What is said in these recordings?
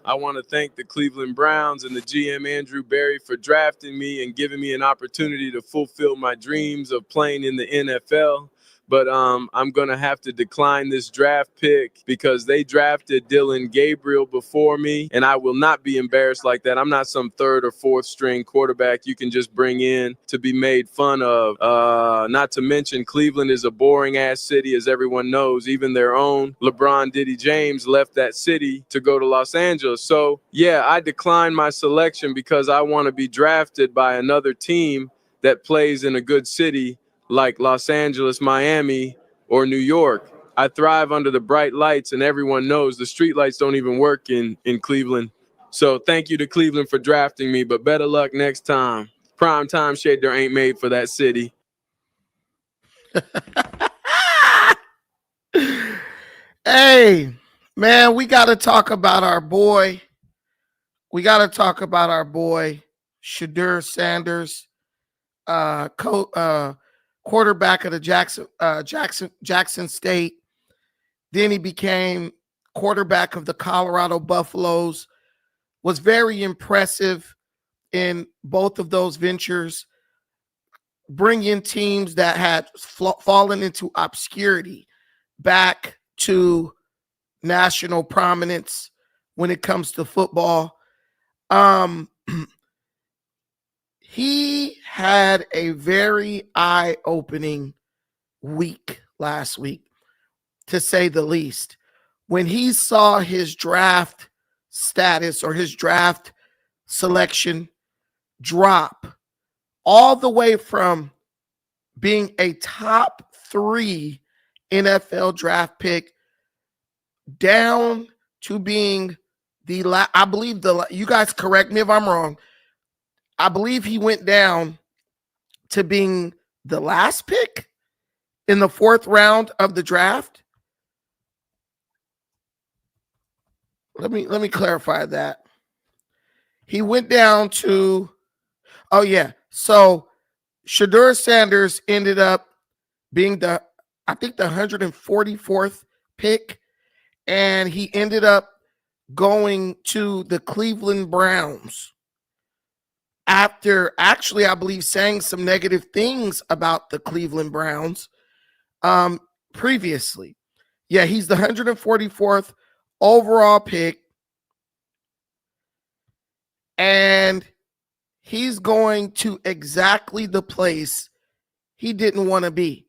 I want to thank the Cleveland Browns and the GM Andrew Berry for drafting me and giving me an opportunity to fulfill my dreams of playing in the NFL. But I'm going to have to decline this draft pick because they drafted Dylan Gabriel before me, and I will not be embarrassed like that. I'm not some third or fourth string quarterback you can just bring in to be made fun of. Not to mention Cleveland is a boring-ass city, as everyone knows. Even their own LeBron Diddy James left that city to go to Los Angeles. So, yeah, I declined my selection because I want to be drafted by another team that plays in a good city like Los Angeles, Miami, or New York. I thrive under the bright lights, and everyone knows the street lights don't even work in Cleveland. So thank you to Cleveland for drafting me, but better luck next time. Prime time Shedeur ain't made for that city. Hey, man, we got to talk about our boy. Shedeur Sanders, quarterback of the Jackson State. Then he became quarterback of the Colorado Buffaloes. Was very impressive in both of those ventures, bringing teams that had fallen into obscurity back to national prominence when it comes to football. He had a very eye-opening week last week, to say the least. When he saw his draft status or his draft selection drop all the way from being a top 3 NFL draft pick down to being you guys correct me if I'm wrong, I believe he went down to being the last pick in the 4th round of the draft. Let me clarify that. He went down to, so Shedeur Sanders ended up being the 144th pick, and he ended up going to the Cleveland Browns after actually, I believe, saying some negative things about the Cleveland Browns previously. Yeah, he's the 144th overall pick, and he's going to exactly the place he didn't want to be.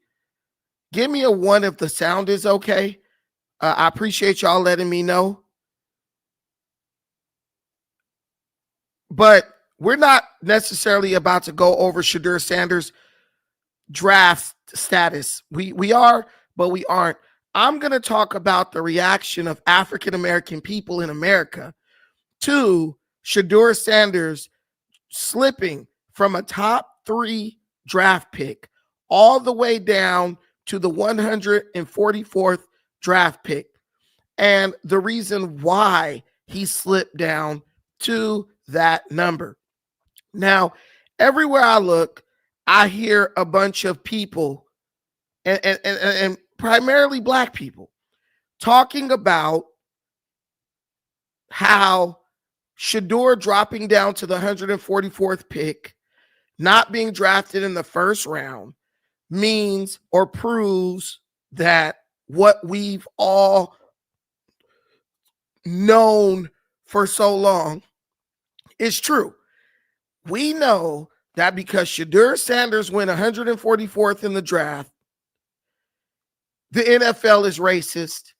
Give me a 1 if the sound is okay. I appreciate y'all letting me know. But we're not necessarily about to go over Shedeur Sanders' draft status. We are, but we aren't. I'm going to talk about the reaction of African-American people in America to Shedeur Sanders slipping from a top 3 draft pick all the way down to the 144th draft pick, and the reason why he slipped down to that number. Now, everywhere I look, I hear a bunch of people, and primarily Black people, talking about how Shedeur dropping down to the 144th pick, not being drafted in the 1st round, means or proves that what we've all known for so long is true. We know that because Shedeur Sanders went 144th in the draft, the NFL is racist.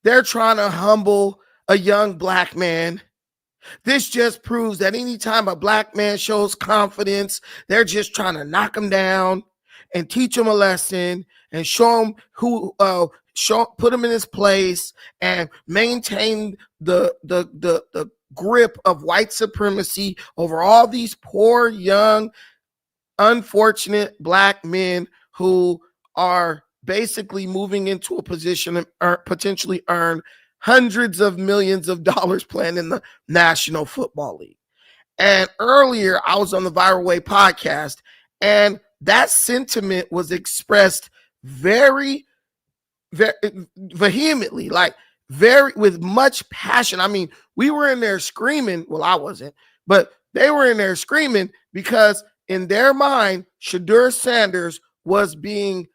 They're trying to humble a young Black man. This just proves that anytime a Black man shows confidence, they're just trying to knock him down and teach him a lesson and show him put him in his place and maintain the grip of white supremacy over all these poor, young, unfortunate Black men who are basically moving into a position to potentially earn hundreds of millions of dollars playing in the National Football League. And earlier, I was on the Viral Way podcast, and that sentiment was expressed very, very vehemently. Like, with much passion. I mean, we were in there screaming. Well, I wasn't, but they were in there screaming because in their mind, Shedeur Sanders was being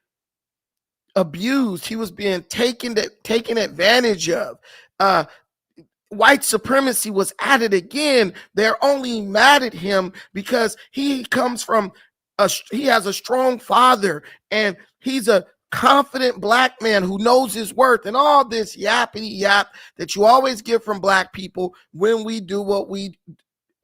abused. He was being taken advantage of. White supremacy was at it again. They're only mad at him because he comes from he has a strong father, and he's a confident black man who knows his worth, and all this yappity yap that you always get from black people when we do what we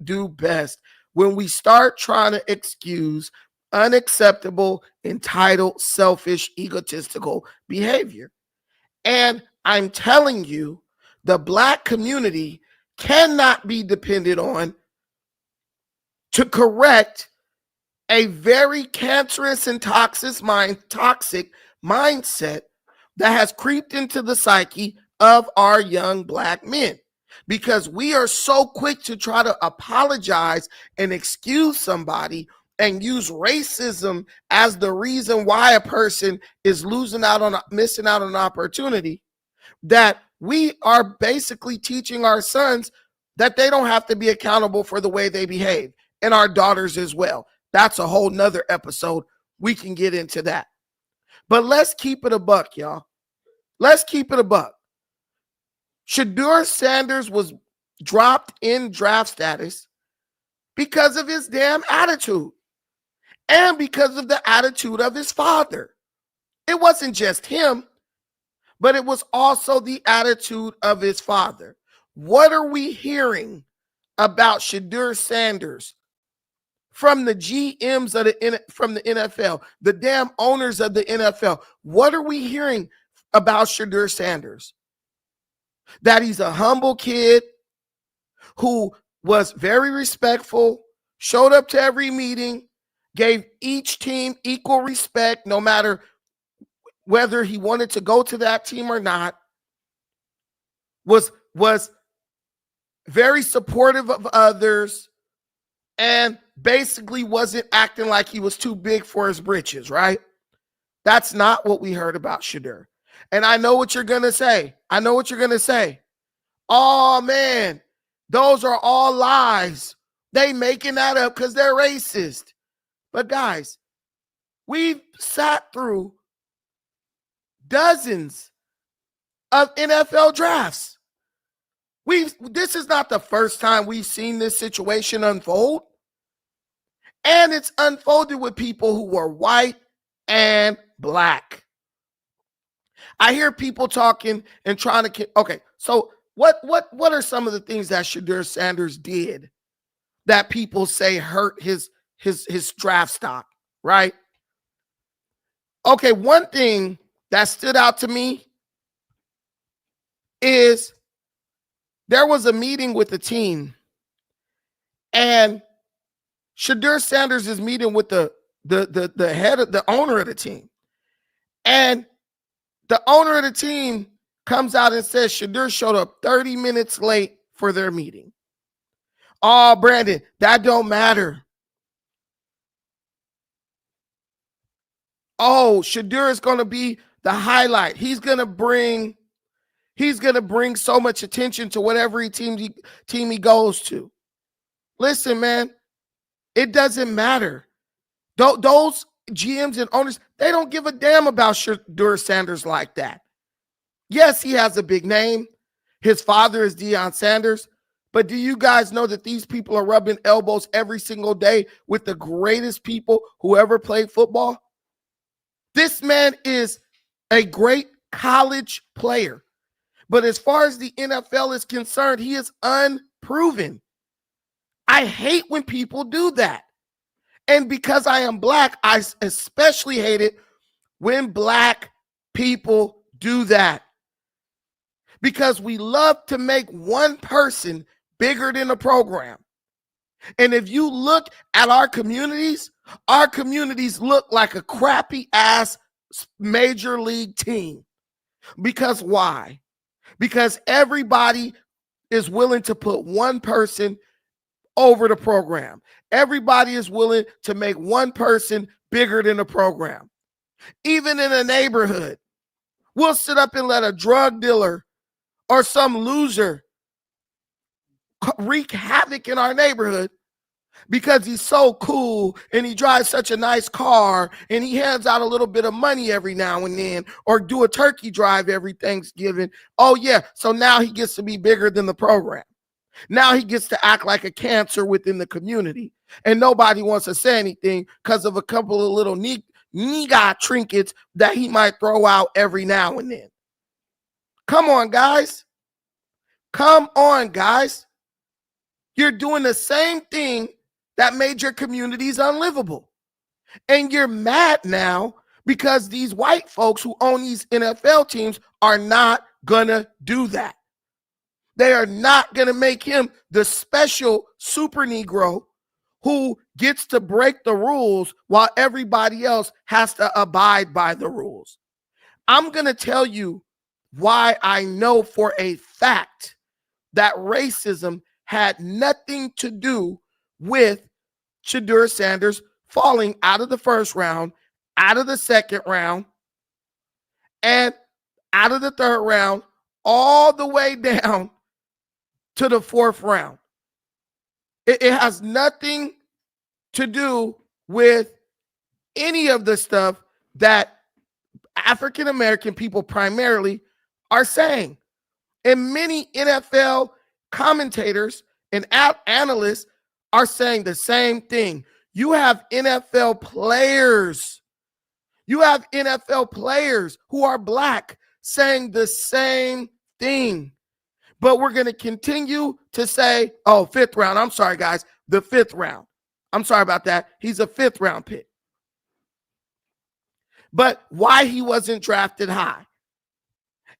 do best, when we start trying to excuse unacceptable, entitled, selfish, egotistical behavior. And I'm telling you, the black community cannot be depended on to correct a very cancerous and toxic mindset that has creeped into the psyche of our young black men, because we are so quick to try to apologize and excuse somebody and use racism as the reason why a person is missing out on an opportunity, that we are basically teaching our sons that they don't have to be accountable for the way they behave, and our daughters as well. That's a whole nother episode. We can get into that. But let's keep it a buck, y'all. Let's keep it a buck. Shedeur Sanders was dropped in draft status because of his damn attitude and because of the attitude of his father. It wasn't just him, but it was also the attitude of his father. What are we hearing about Shedeur Sanders from the GMs from the NFL, the damn owners of the NFL? What are we hearing about Shedeur Sanders? That he's a humble kid who was very respectful, showed up to every meeting, gave each team equal respect, no matter whether he wanted to go to that team or not, was very supportive of others, and basically wasn't acting like he was too big for his britches, right? That's not what we heard about Shedeur. And I know what you're going to say. Oh, man, those are all lies. They making that up because they're racist. But guys, we've sat through dozens of NFL drafts. This is not the first time we've seen this situation unfold. And it's unfolded with people who were white and black. I hear people talking and trying to, okay, so what are some of the things that Shedeur Sanders did that people say hurt his draft stock, right? Okay, one thing that stood out to me is there was a meeting with the team, and Shedeur Sanders is meeting with the head of the owner of the team, and the owner of the team comes out and says Shedeur showed up 30 minutes late for their meeting. Oh, Brandon, that don't matter. Oh, Shedeur is going to be the highlight. He's going to bring so much attention to whatever team he goes to. Listen, man, it doesn't matter. Those GMs and owners, they don't give a damn about Shedeur Sanders like that. Yes, he has a big name. His father is Dion Sanders. But do you guys know that these people are rubbing elbows every single day with the greatest people who ever played football? This man is a great college player. But as far as the NFL is concerned, he is unproven. I hate when people do that. And because I am black, I especially hate it when black people do that. Because we love to make one person bigger than the program. And if you look at our communities look like a crappy ass major league team. Because why? Because everybody is willing to put one person over the program. Everybody is willing to make one person bigger than the program. Even in a neighborhood, we'll sit up and let a drug dealer or some loser wreak havoc in our neighborhood because he's so cool and he drives such a nice car and he hands out a little bit of money every now and then, or do a turkey drive every Thanksgiving. Oh yeah, so now he gets to be bigger than the program. Now he gets to act like a cancer within the community, and nobody wants to say anything because of a couple of little nigga trinkets that he might throw out every now and then. Come on, guys. Come on, guys. You're doing the same thing that made your communities unlivable. And you're mad now because these white folks who own these NFL teams are not going to do that. They are not going to make him the special super Negro who gets to break the rules while everybody else has to abide by the rules. I'm going to tell you why I know for a fact that racism had nothing to do with Shedeur Sanders falling out of the first round, out of the second round, and out of the third round, all the way down to the fourth round. It has nothing to do with any of the stuff that African American people primarily are saying. And many NFL commentators and analysts are saying the same thing. You have NFL players. You have NFL players who are black saying the same thing. But we're going to continue to say, oh, fifth round. I'm sorry, guys. The fifth round. I'm sorry about that. He's a fifth round pick. But why he wasn't drafted high.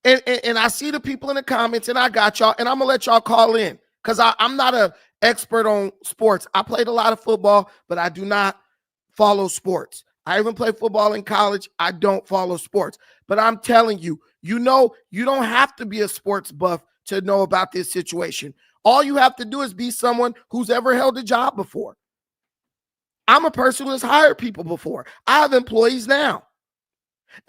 And I see the people in the comments, and I got y'all, and I'm going to let y'all call in because I'm not an expert on sports. I played a lot of football, but I do not follow sports. I even played football in college. I don't follow sports. But I'm telling you, you don't have to be a sports buff to know about this situation. All you have to do is be someone who's ever held a job before. I'm a person who has hired people before. I have employees now.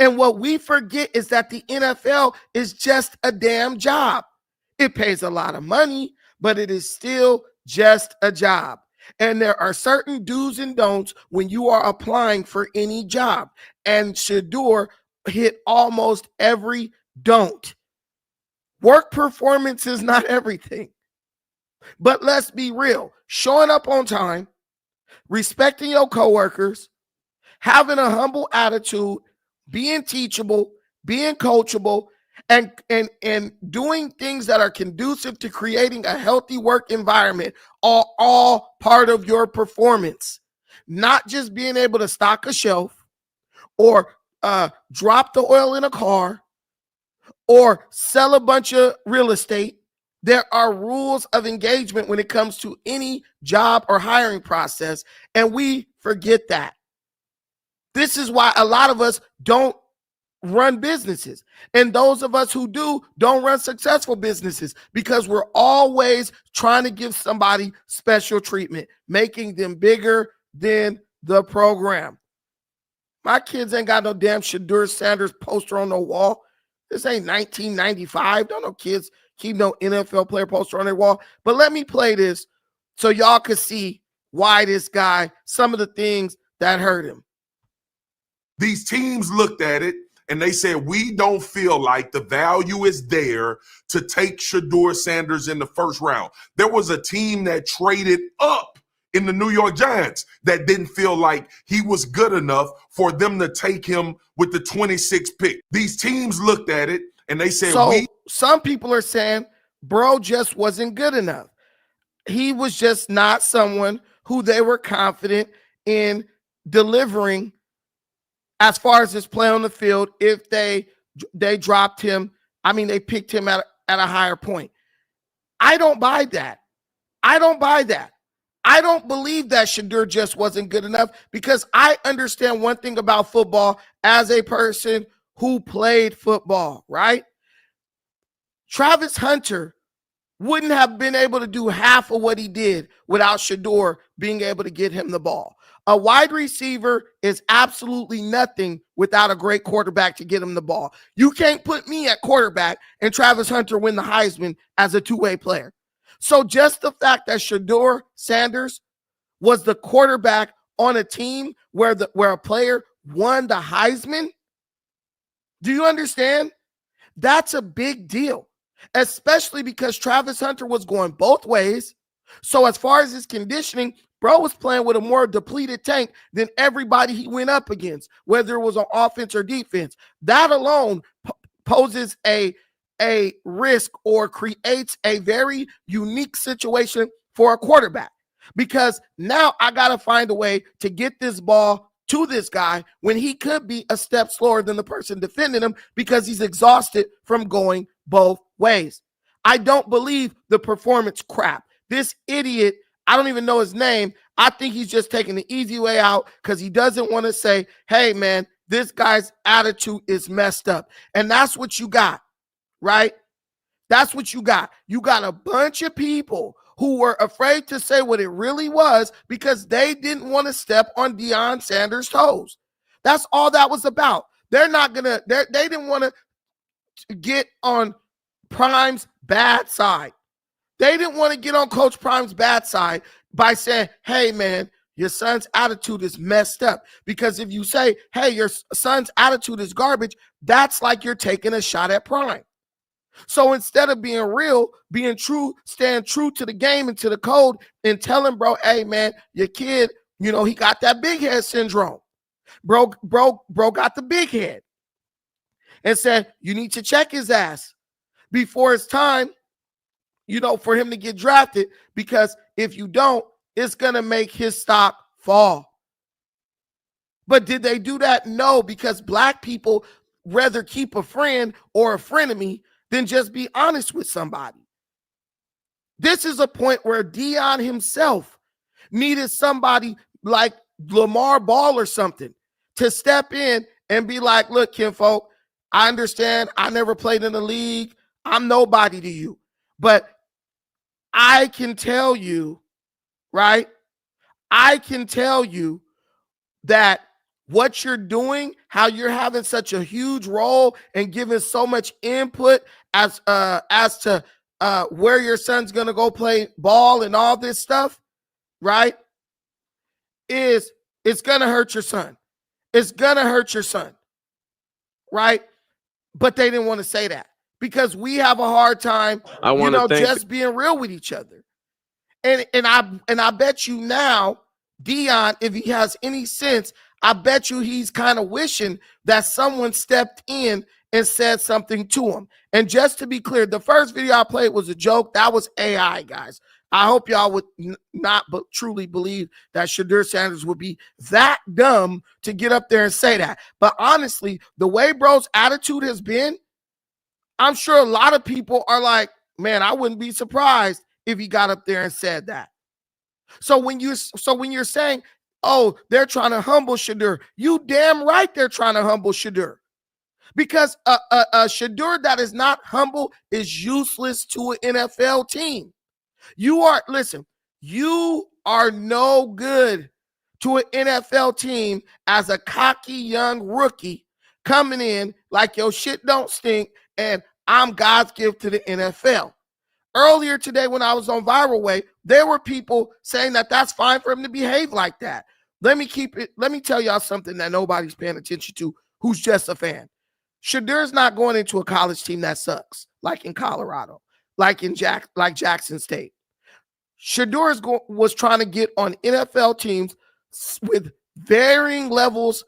And what we forget is that the NFL is just a damn job. It pays a lot of money, but it is still just a job. And there are certain do's and don'ts when you are applying for any job. And Shedeur hit almost every don't. Work performance is not everything. But let's be real. Showing up on time, respecting your coworkers, having a humble attitude, being teachable, being coachable, and doing things that are conducive to creating a healthy work environment are all part of your performance. Not just being able to stock a shelf or drop the oil in a car or sell a bunch of real estate. There are rules of engagement when it comes to any job or hiring process, and we forget that. This is why a lot of us don't run businesses. And those of us who do don't run successful businesses because we're always trying to give somebody special treatment, making them bigger than the program. My kids ain't got no damn Shedeur Sanders poster on the wall. This ain't 1995. Don't no kids keep no NFL player poster on their wall. But let me play this so y'all can see why this guy, some of the things that hurt him. These teams looked at it and they said, we don't feel like the value is there to take Shedeur Sanders in the first round. There was a team that traded up in the New York Giants that didn't feel like he was good enough for them to take him with the 26th pick. These teams looked at it and they said, some people are saying, bro just wasn't good enough. He was just not someone who they were confident in delivering as far as his play on the field. If they dropped him, they picked him at a higher point. I don't buy that. I don't believe that Shedeur just wasn't good enough because I understand one thing about football as a person who played football, right? Travis Hunter wouldn't have been able to do half of what he did without Shedeur being able to get him the ball. A wide receiver is absolutely nothing without a great quarterback to get him the ball. You can't put me at quarterback and Travis Hunter win the Heisman as a two-way player. So just the fact that Shedeur Sanders was the quarterback on a team where a player won the Heisman, do you understand? That's a big deal, especially because Travis Hunter was going both ways. So as far as his conditioning, bro was playing with a more depleted tank than everybody he went up against, whether it was on offense or defense. That alone poses a risk or creates a very unique situation for a quarterback, because now I got to find a way to get this ball to this guy when he could be a step slower than the person defending him because he's exhausted from going both ways. I don't believe the performance crap. This idiot, I don't even know his name. I think he's just taking the easy way out because he doesn't want to say, hey, man, this guy's attitude is messed up. And that's what you got, right? That's what you got. You got a bunch of people who were afraid to say what it really was because they didn't want to step on Dion Sanders' toes. That's all that was about. They didn't want to get on Prime's bad side. They didn't want to get on Coach Prime's bad side by saying, hey, man, your son's attitude is messed up. Because if you say, hey, your son's attitude is garbage, that's like you're taking a shot at Prime. So instead of being real, being true, staying true to the game and to the code and telling bro, hey, man, your kid, he got that big head syndrome. Bro got the big head and said, you need to check his ass before it's time, for him to get drafted, because if you don't, it's going to make his stock fall. But did they do that? No, because black people rather keep a friend or a frenemy than just be honest with somebody. This is a point where Dion himself needed somebody like Lamar Ball or something to step in and be like, look, kinfolk, I understand I never played in the league. I'm nobody to you. But I can tell you, right? I can tell you that what you're doing, how you're having such a huge role and giving so much input as to where your son's going to go play ball and all this stuff, right? It's going to hurt your son. It's going to hurt your son, right? But they didn't want to say that because we have a hard time, just being real with each other. And I bet you now, Dion, if he has any sense, I bet you he's kind of wishing that someone stepped in and said something to him. And just to be clear, the first video I played was a joke. That was AI, guys. I hope y'all would not but truly believe that Shedeur Sanders would be that dumb to get up there and say that. But honestly, the way bro's attitude has been, I'm sure a lot of people are like, man, I wouldn't be surprised if he got up there and said that. So when you're saying, oh, they're trying to humble Shedeur, you damn right they're trying to humble Shedeur. Because a Shedeur that is not humble is useless to an NFL team. You are no good to an NFL team as a cocky young rookie coming in like your shit don't stink and I'm God's gift to the NFL. Earlier today when I was on Viral Way, there were people saying that that's fine for him to behave like that. Let me tell y'all something that nobody's paying attention to who's just a fan. Shadeur's not going into a college team that sucks, like in Colorado, like Jackson State. Shedeur was trying to get on NFL teams with varying levels,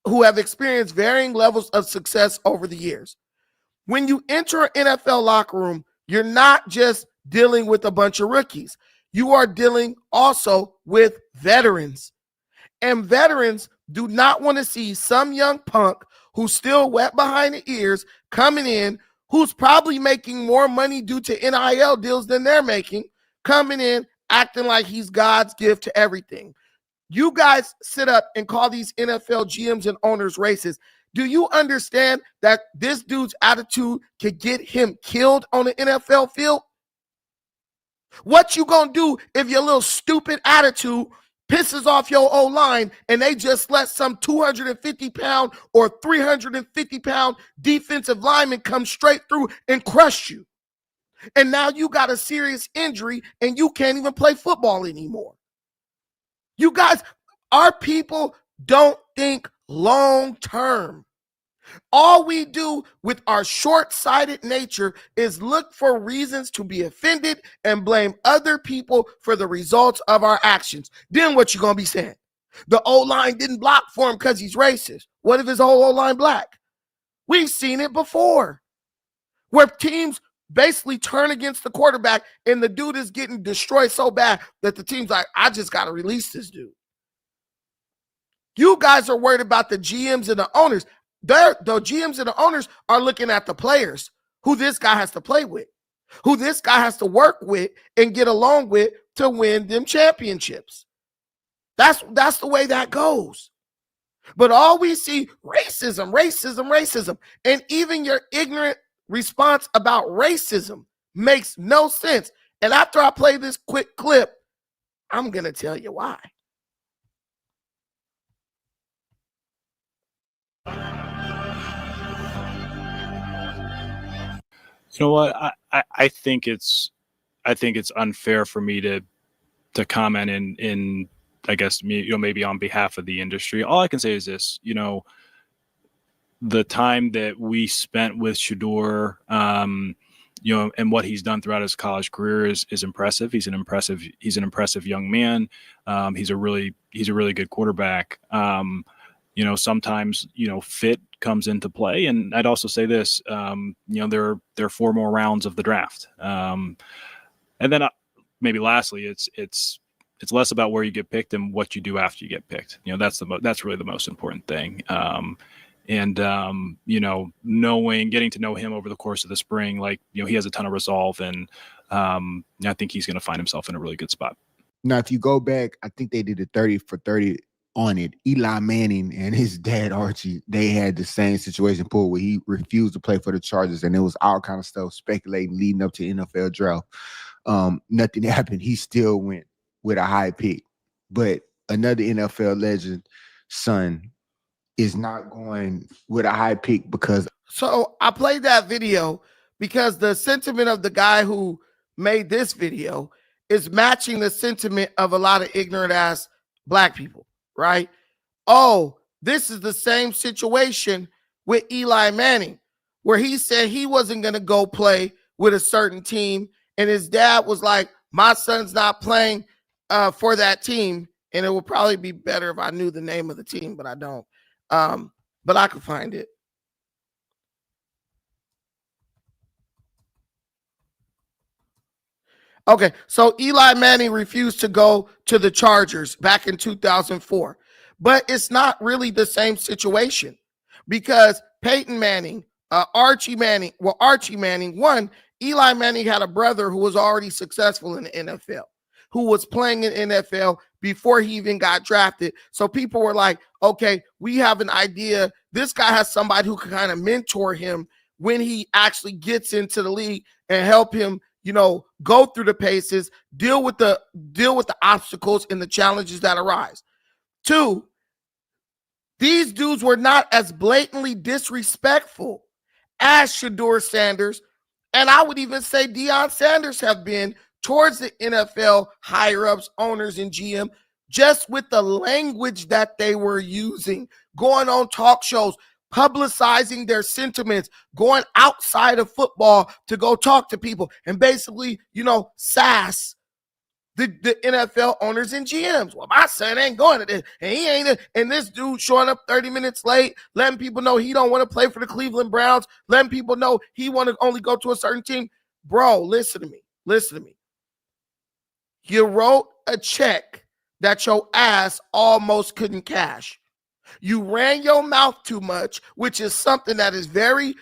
who have experienced varying levels of success over the years. When you enter an NFL locker room, you're not just dealing with a bunch of rookies. You are dealing also with veterans. And veterans do not want to see some young punk who's still wet behind the ears coming in, who's probably making more money due to NIL deals than they're making, coming in, acting like he's God's gift to everything. You guys sit up and call these NFL GMs and owners racist. Do you understand that this dude's attitude could get him killed on the NFL field? What you gonna do if your little stupid attitude pisses off your O-line and they just let some 250-pound or 350-pound defensive lineman come straight through and crush you? And now you got a serious injury and you can't even play football anymore. You guys, our people don't think long term. All we do with our short-sighted nature is look for reasons to be offended and blame other people for the results of our actions. Then what you gonna be saying? The O-line didn't block for him because he's racist. What if his whole O-line black? We've seen it before, where teams basically turn against the quarterback and the dude is getting destroyed so bad that the team's like, I just got to release this dude. You guys are worried about the GMs and the owners. The GMs and the owners are looking at the players, who this guy has to play with, who this guy has to work with and get along with to win them championships. That's the way that goes. But all we see, racism, racism, racism. And even your ignorant response about racism makes no sense. And after I play this quick clip, I'm going to tell you why. You know what? I think it's unfair for me to comment in I guess maybe on behalf of the industry. All I can say is this, the time that we spent with Shedeur, and what he's done throughout his college career is impressive. He's an impressive young man. He's a really good quarterback. Sometimes, fit comes into play. And I'd also say this, there are 4 more rounds of the draft. And then maybe lastly, it's less about where you get picked and what you do after you get picked. That's really the most important thing. Getting to know him over the course of the spring, he has a ton of resolve, and I think he's going to find himself in a really good spot. Now, if you go back, I think they did a 30 for 30 on it. Eli Manning and his dad, Archie, they had the same situation pulled where he refused to play for the Chargers, and it was all kind of stuff speculating leading up to NFL draft. Nothing happened. He still went with a high pick. But another NFL legend, son, is not going with a high pick because... So I played that video because the sentiment of the guy who made this video is matching the sentiment of a lot of ignorant ass black people, right? Oh, this is the same situation with Eli Manning, where he said he wasn't going to go play with a certain team. And his dad was like, my son's not playing for that team. And it would probably be better if I knew the name of the team, but I don't. But I could find it. Okay, so Eli Manning refused to go to the Chargers back in 2004. But it's not really the same situation because Peyton Manning, Archie Manning, one, Eli Manning had a brother who was already successful in the NFL, who was playing in NFL before he even got drafted. So people were like, okay, we have an idea. This guy has somebody who can kind of mentor him when he actually gets into the league and help him, go through the paces, deal with the obstacles and the challenges that arise. 2, these dudes were not as blatantly disrespectful as Shedeur Sanders, and I would even say Dion Sanders have been towards the NFL higher-ups, owners, and GM, just with the language that they were using, going on talk shows, publicizing their sentiments, going outside of football to go talk to people, and basically, sass the NFL owners and GMs. Well, my son ain't going to this, and he ain't, and this dude showing up 30 minutes late, letting people know he don't want to play for the Cleveland Browns, letting people know he want to only go to a certain team. Bro, listen to me. You wrote a check that your ass almost couldn't cash. You ran your mouth too much, which is something that is very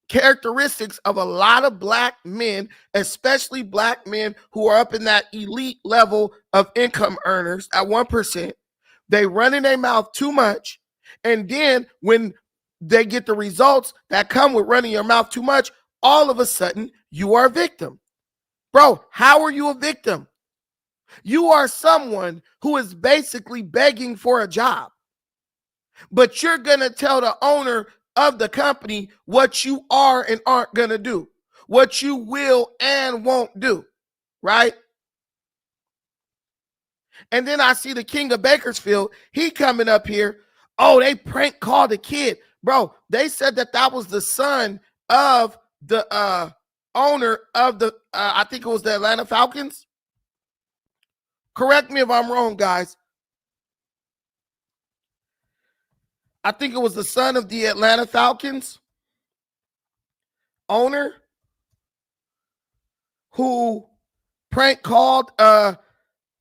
characteristics of a lot of black men, especially black men who are up in that elite level of income earners at 1%. They run in their mouth too much. And then when they get the results that come with running your mouth too much, all of a sudden you are a victim. Bro, how are you a victim? You are someone who is basically begging for a job, but you're going to tell the owner of the company what you are and aren't going to do, what you will and won't do, right? And then I see the king of Bakersfield, he coming up here. Oh, they prank called a kid. Bro, they said that was the son of the owner of the, I think it was the Atlanta Falcons. Correct me if I'm wrong, guys. I think it was the son of the Atlanta Falcons owner who prank called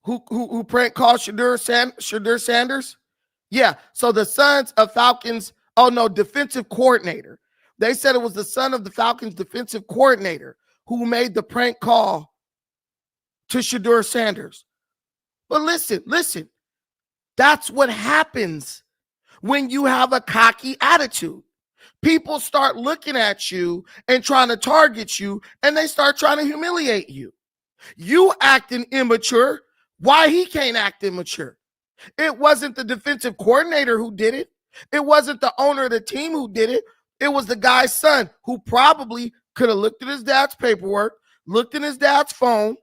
who prank called Shedeur Sanders. Yeah, so the sons of Falcons, defensive coordinator. They said it was the son of the Falcons defensive coordinator who made the prank call to Shedeur Sanders. But listen, that's what happens when you have a cocky attitude. People start looking at you and trying to target you, and they start trying to humiliate you. You acting immature. Why he can't act immature? It wasn't the defensive coordinator who did it. It wasn't the owner of the team who did it. It was the guy's son who probably could have looked at his dad's paperwork, looked in his dad's phone,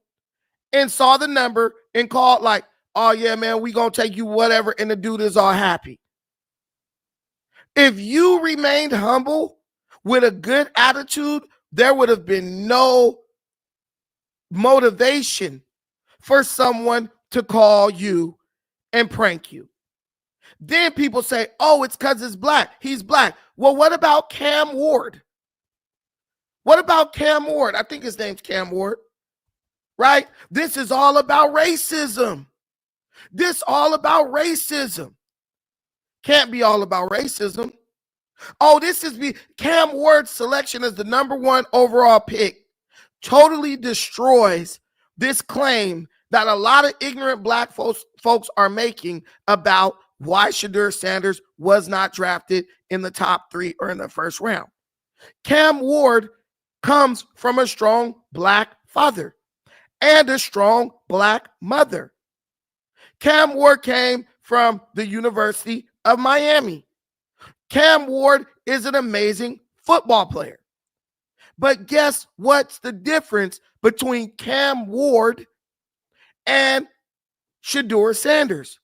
and saw the number and called like, oh yeah, man, we gonna take you whatever, and the dude is all happy. If you remained humble with a good attitude, there would have been no motivation for someone to call you and prank you. Then people say, oh, it's because it's black. He's black. Well, what about Cam Ward? What about Cam Ward? I think his name's Cam Ward, right? This is all about racism. Can't be all about racism. Oh, Cam Ward's selection as the #1 overall pick totally destroys this claim that a lot of ignorant black folks are making about why Shedeur Sanders was not drafted in the top 3 or in the first round. Cam Ward comes from a strong black father and a strong black mother. Cam Ward came from the University of Miami. Cam Ward is an amazing football player. But guess what's the difference between Cam Ward and Shedeur Sanders?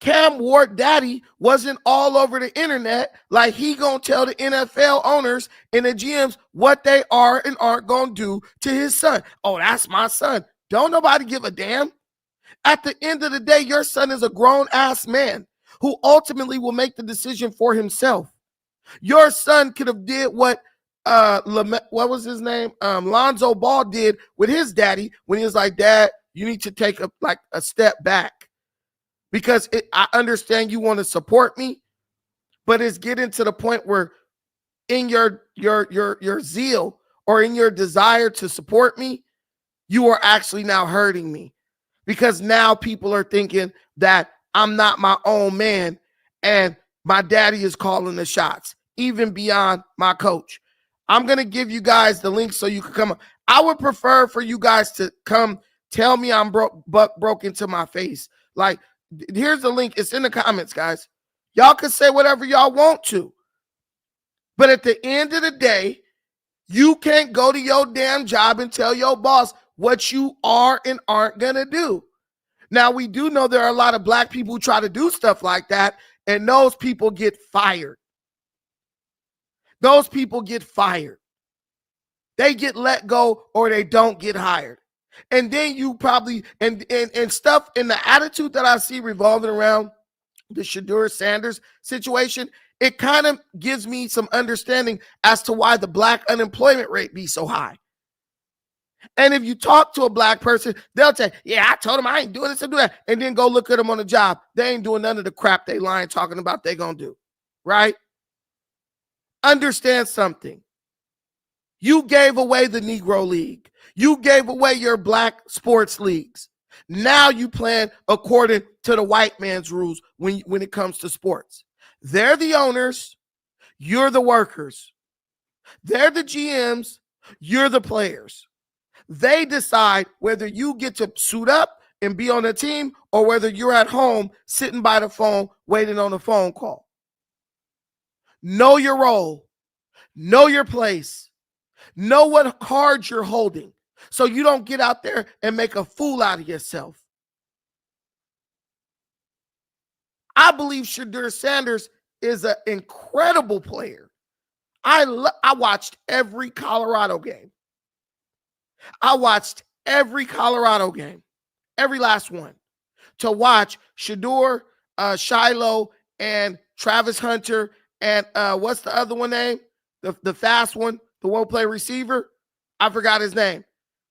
Cam Ward daddy wasn't all over the internet like he gonna tell the NFL owners and the GMs what they are and aren't gonna do to his son. Oh, that's my son. Don't nobody give a damn. At the end of the day, your son is a grown-ass man who ultimately will make the decision for himself. Your son could have did what what was his name? Lonzo Ball did with his daddy when he was like, Dad, you need to take a step back. Because I understand you want to support me, but it's getting to the point where in your zeal or in your desire to support me, you are actually now hurting me. Because now people are thinking that I'm not my own man and my daddy is calling the shots, even beyond my coach. I'm going to give you guys the link so you can come. I would prefer for you guys to come tell me I'm broke into my face. Like, here's the link. It's in the comments, guys. Y'all can say whatever y'all want to. But at the end of the day, you can't go to your damn job and tell your boss what you are and aren't going to do. Now, we do know there are a lot of black people who try to do stuff like that, and those people get fired. Those people get fired. They get let go or they don't get hired. And then you probably, and stuff in the attitude that I see revolving around the Shedeur Sanders situation, it kind of gives me some understanding as to why the black unemployment rate be so high. And if you talk to a black person, they'll say, yeah, I told them I ain't doing this and do that. And then go look at them on the job. They ain't doing none of the crap they lying talking about they gonna do, right? Understand something. You gave away the Negro League. You gave away your black sports leagues. Now you plan according to the white man's rules when it comes to sports. They're the owners. You're the workers. They're the GMs. You're the players. They decide whether you get to suit up and be on the team or whether you're at home sitting by the phone waiting on a phone call. Know your role. Know your place. Know what cards you're holding so you don't get out there and make a fool out of yourself. I believe Shedeur Sanders is an incredible player. I watched every Colorado game. I watched every Colorado game, every last one, to watch Shedeur, Shiloh, and Travis Hunter, and what's the other one name? The fast one, the one play receiver. I forgot his name,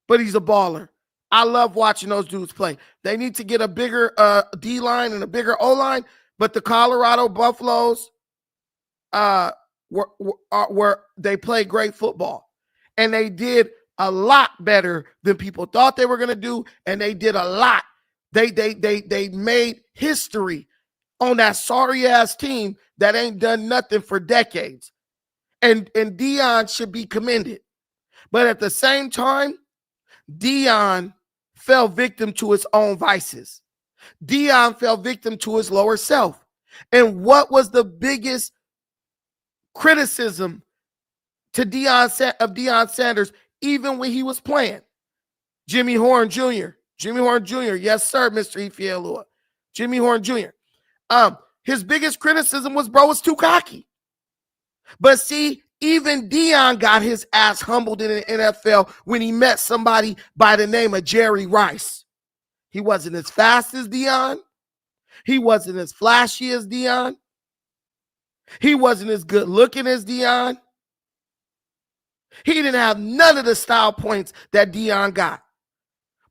but he's a baller. I love watching those dudes play. They need to get a bigger D-line and a bigger O-line, but the Colorado Buffaloes were they play great football, and they did a lot better than people thought they were going to do, and they did a lot. They made history on that sorry-ass team that ain't done nothing for decades. And Dion should be commended. But at the same time, Dion fell victim to his own vices. Dion fell victim to his lower self. And what was the biggest criticism to Dion Sanders, even when he was playing? Jimmy Horn Jr. Jimmy Horn Jr. Yes, sir, Mr. Ifialua. Jimmy Horn Jr. His biggest criticism was, bro, was too cocky. But see, even Dion got his ass humbled in the NFL when he met somebody by the name of Jerry Rice. He wasn't as fast as Dion. He wasn't as flashy as Dion. He wasn't as good looking as Dion. He didn't have none of the style points that Dion got.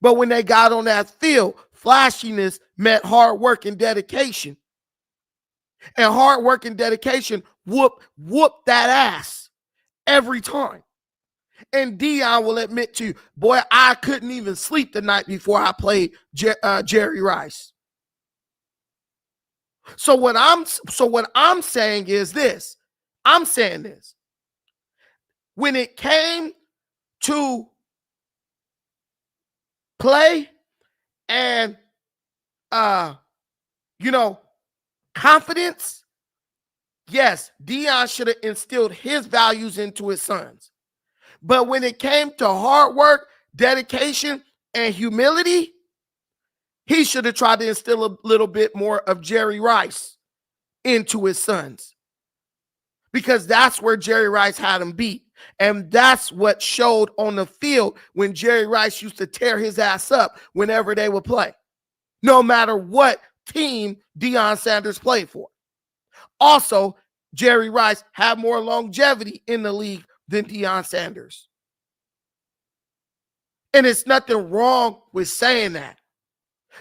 But when they got on that field, flashiness meant hard work and dedication. And hard work and dedication whoop that ass every time. And Dion will admit to you, boy, I couldn't even sleep the night before I played Jerry Rice. So what I'm saying is this. I'm saying this. When it came to play and confidence, yes, Dion should have instilled his values into his sons. But when it came to hard work, dedication, and humility, he should have tried to instill a little bit more of Jerry Rice into his sons. Because that's where Jerry Rice had him beat. And that's what showed on the field when Jerry Rice used to tear his ass up whenever they would play, no matter what team Dion Sanders played for. Also, Jerry Rice had more longevity in the league than Dion Sanders. And it's nothing wrong with saying that.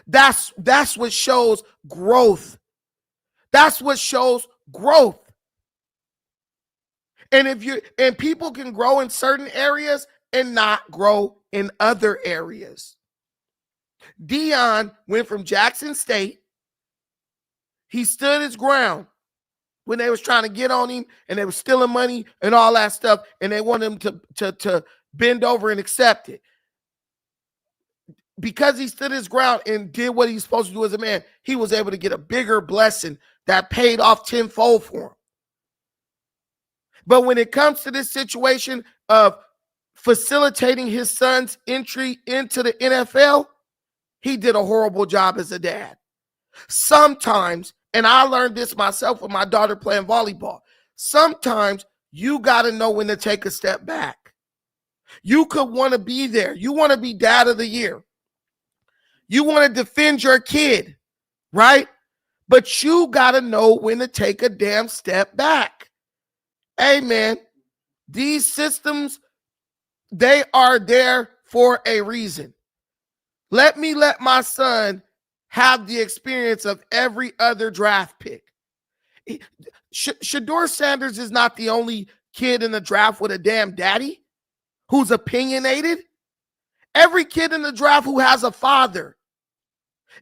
That's what shows growth. That's what shows growth. And people can grow in certain areas and not grow in other areas. Dion went from Jackson State. He stood his ground when they was trying to get on him and they were stealing money and all that stuff, and they wanted him to bend over and accept it. Because he stood his ground and did what he's supposed to do as a man, he was able to get a bigger blessing that paid off tenfold for him. But when it comes to this situation of facilitating his son's entry into the NFL, he did a horrible job as a dad. Sometimes, and I learned this myself with my daughter playing volleyball, sometimes you got to know when to take a step back. You could want to be there. You want to be dad of the year. You want to defend your kid, right? But you got to know when to take a damn step back. Hey, man, these systems, they are there for a reason. Let my son have the experience of every other draft pick. Shedeur Sanders is not the only kid in the draft with a damn daddy who's opinionated. Every kid in the draft who has a father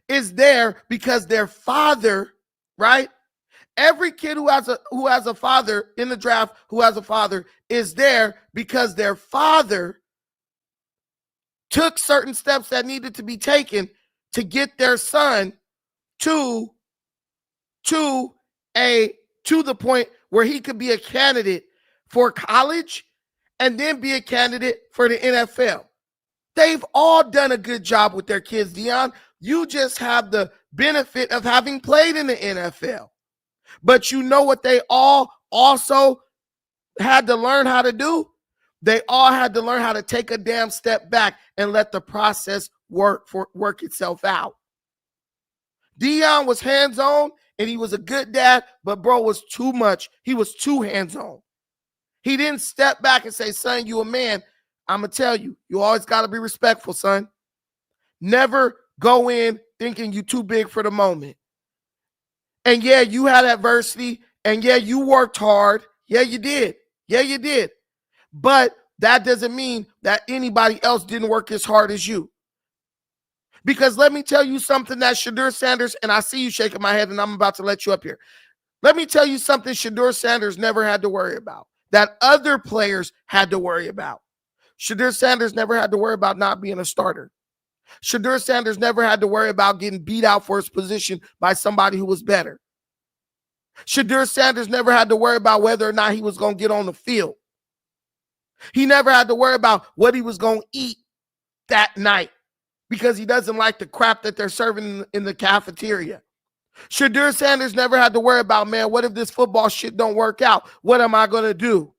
is there because their father, right? Every kid who has a father in the draft who has a father is there because their father took certain steps that needed to be taken to get their son to the point where he could be a candidate for college and then be a candidate for the NFL. They've all done a good job with their kids, Dion. You just have the benefit of having played in the NFL. But you know what they all also had to learn how to do? They all had to learn how to take a damn step back and let the process work itself out. Dion was hands-on and he was a good dad, but bro was too much. He was too hands-on. He didn't step back and say, son, you a man. I'm going to tell you, you always got to be respectful, son. Never go in thinking you too big for the moment. And yeah, you had adversity. And yeah, you worked hard. Yeah, you did. Yeah, you did. But that doesn't mean that anybody else didn't work as hard as you. Because let me tell you something that Shedeur Sanders, and I see you shaking my head and I'm about to let you up here. Let me tell you something Shedeur Sanders never had to worry about, that other players had to worry about. Shedeur Sanders never had to worry about not being a starter. Shedeur Sanders never had to worry about getting beat out for his position by somebody who was better. Shedeur Sanders never had to worry about whether or not he was going to get on the field. He never had to worry about what he was going to eat that night because he doesn't like the crap that they're serving in the cafeteria. Shedeur Sanders never had to worry about, man, what if this football shit don't work out? What am I going to do?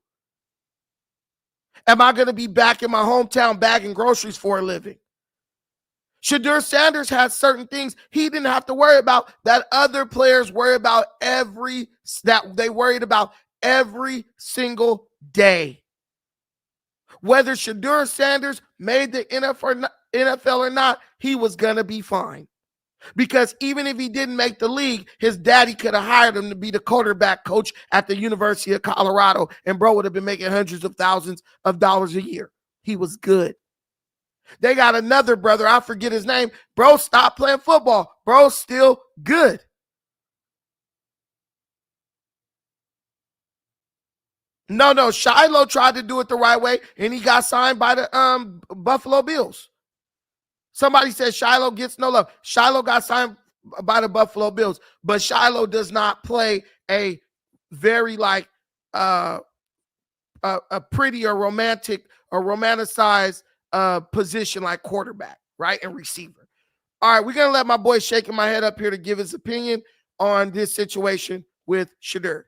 Am I going to be back in my hometown bagging groceries for a living? Shedeur Sanders had certain things he didn't have to worry about that other players worry about every single day. Whether Shedeur Sanders made the NFL or not, he was going to be fine. Because even if he didn't make the league, his daddy could have hired him to be the quarterback coach at the University of Colorado, and bro would have been making hundreds of thousands of dollars a year. He was good. They got another brother, I forget his name. Bro stopped playing football. Bro's still good. No, Shiloh tried to do it the right way, and he got signed by the Buffalo Bills. Somebody said Shiloh gets no love. Shiloh got signed by the Buffalo Bills, but Shiloh does not play a very like a pretty or romantic or romanticized position like quarterback, right, and receiver. All right, we're going to let my boy shaking my head up here to give his opinion on this situation with Shedeur.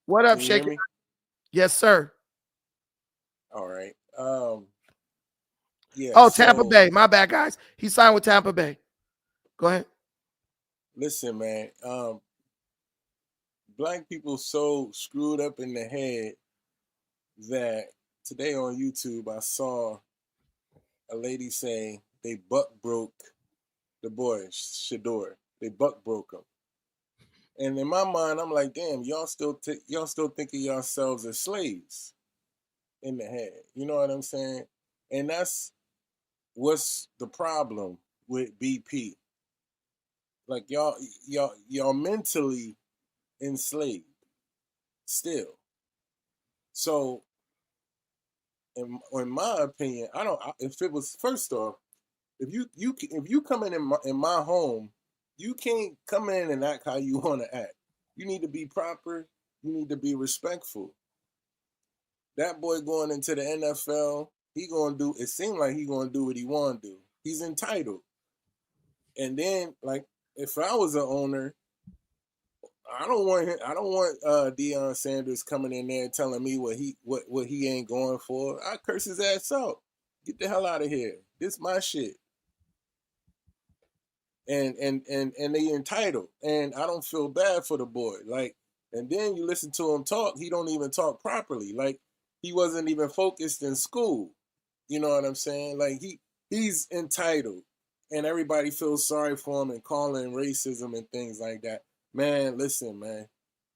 What up, Shaking? Yes, sir. All right. Yeah. Oh, Tampa Bay. My bad, guys. He signed with Tampa Bay. Go ahead. Listen, man. Black people so screwed up in the head that today on YouTube I saw a lady say they buck broke the boy Shedeur. They buck broke him. And in my mind, I'm like, damn, y'all still think of yourselves as slaves in the head. You know what I'm saying? And that's what's the problem with BP. Like y'all mentally enslaved still. So in my opinion, if it was first off, if you come in my home, you can't come in and act how you want to act. You need to be proper. You need to be respectful. That boy going into the NFL, it seemed like he gonna do what he want to do. He's entitled. And then, like, if I was an owner, I don't want Dion Sanders coming in there and telling me what he ain't going for. I curse his ass out. Get the hell out of here. This my shit. And they entitled. And I don't feel bad for the boy. Like, and then you listen to him talk, he don't even talk properly. Like, he wasn't even focused in school. You know what I'm saying? Like, he's entitled. And everybody feels sorry for him and calling racism and things like that. Man, listen, man.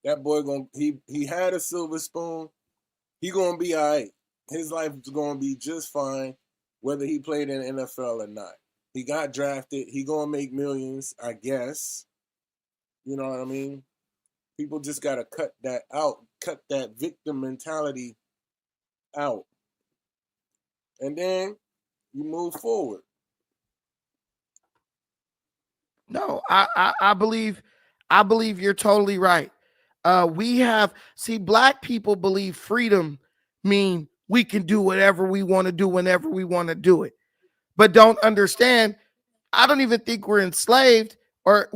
That boy he had a silver spoon. He gonna be all right. His life is gonna be just fine, whether he played in the NFL or not. He got drafted. He gonna make millions, I guess. You know what I mean? People just gotta cut that out, cut that victim mentality out. and then you move forward. No, I believe you're totally right. Black people believe freedom mean we can do whatever we want to do whenever we want to do it, but don't understand. I don't even think we're enslaved or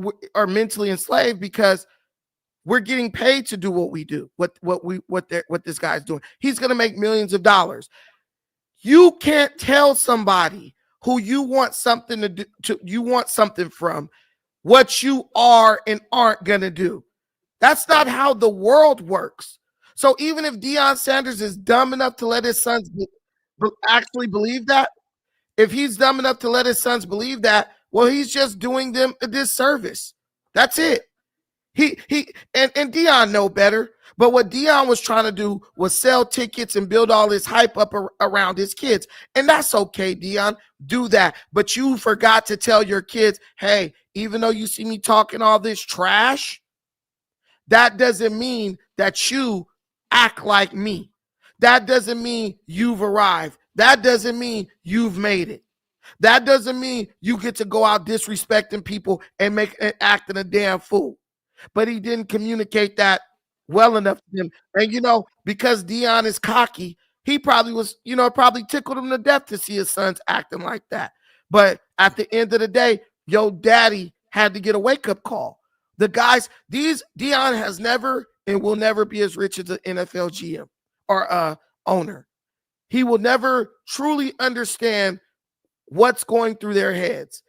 mentally enslaved, because we're getting paid to do what we do. What this guy's doing. He's going to make millions of dollars. You can't tell somebody who you want something you want something from, what you are and aren't going to do. That's not how the world works. So even if Dion Sanders is dumb enough to let his sons actually believe that, if he's dumb enough to let his sons believe that, well, he's just doing them a disservice. That's it. And Dion know better. But what Dion was trying to do was sell tickets and build all this hype up around his kids. And that's okay, Dion. Do that. But you forgot to tell your kids, hey, even though you see me talking all this trash, that doesn't mean that you act like me. That doesn't mean you've arrived. That doesn't mean you've made it. That doesn't mean you get to go out disrespecting people and acting a damn fool. But he didn't communicate that well enough to him. And, because Dion is cocky, he probably was, probably tickled him to death to see his sons acting like that. But at the end of the day, your daddy had to get a wake-up call. The guys, Dion has never and will never be as rich as an NFL GM or owner. He will never truly understand what's going through their heads.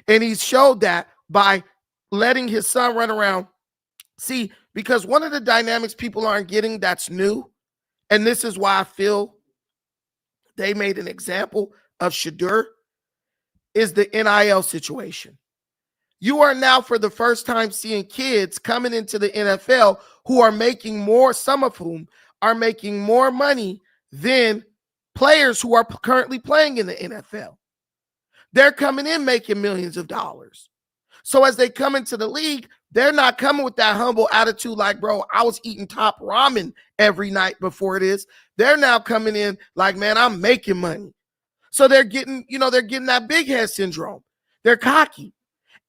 And he showed that by letting his son run around. See, because one of the dynamics people aren't getting that's new, and this is why I feel they made an example of Shedeur, is the NIL situation. You are now for the first time seeing kids coming into the NFL who are making more, some of whom are making more money than players who are currently playing in the NFL. They're coming in making millions of dollars. So as they come into the league, they're not coming with that humble attitude like, bro, I was eating top ramen every night before this. They're now coming in like, man, I'm making money. So they're getting that big head syndrome. They're cocky.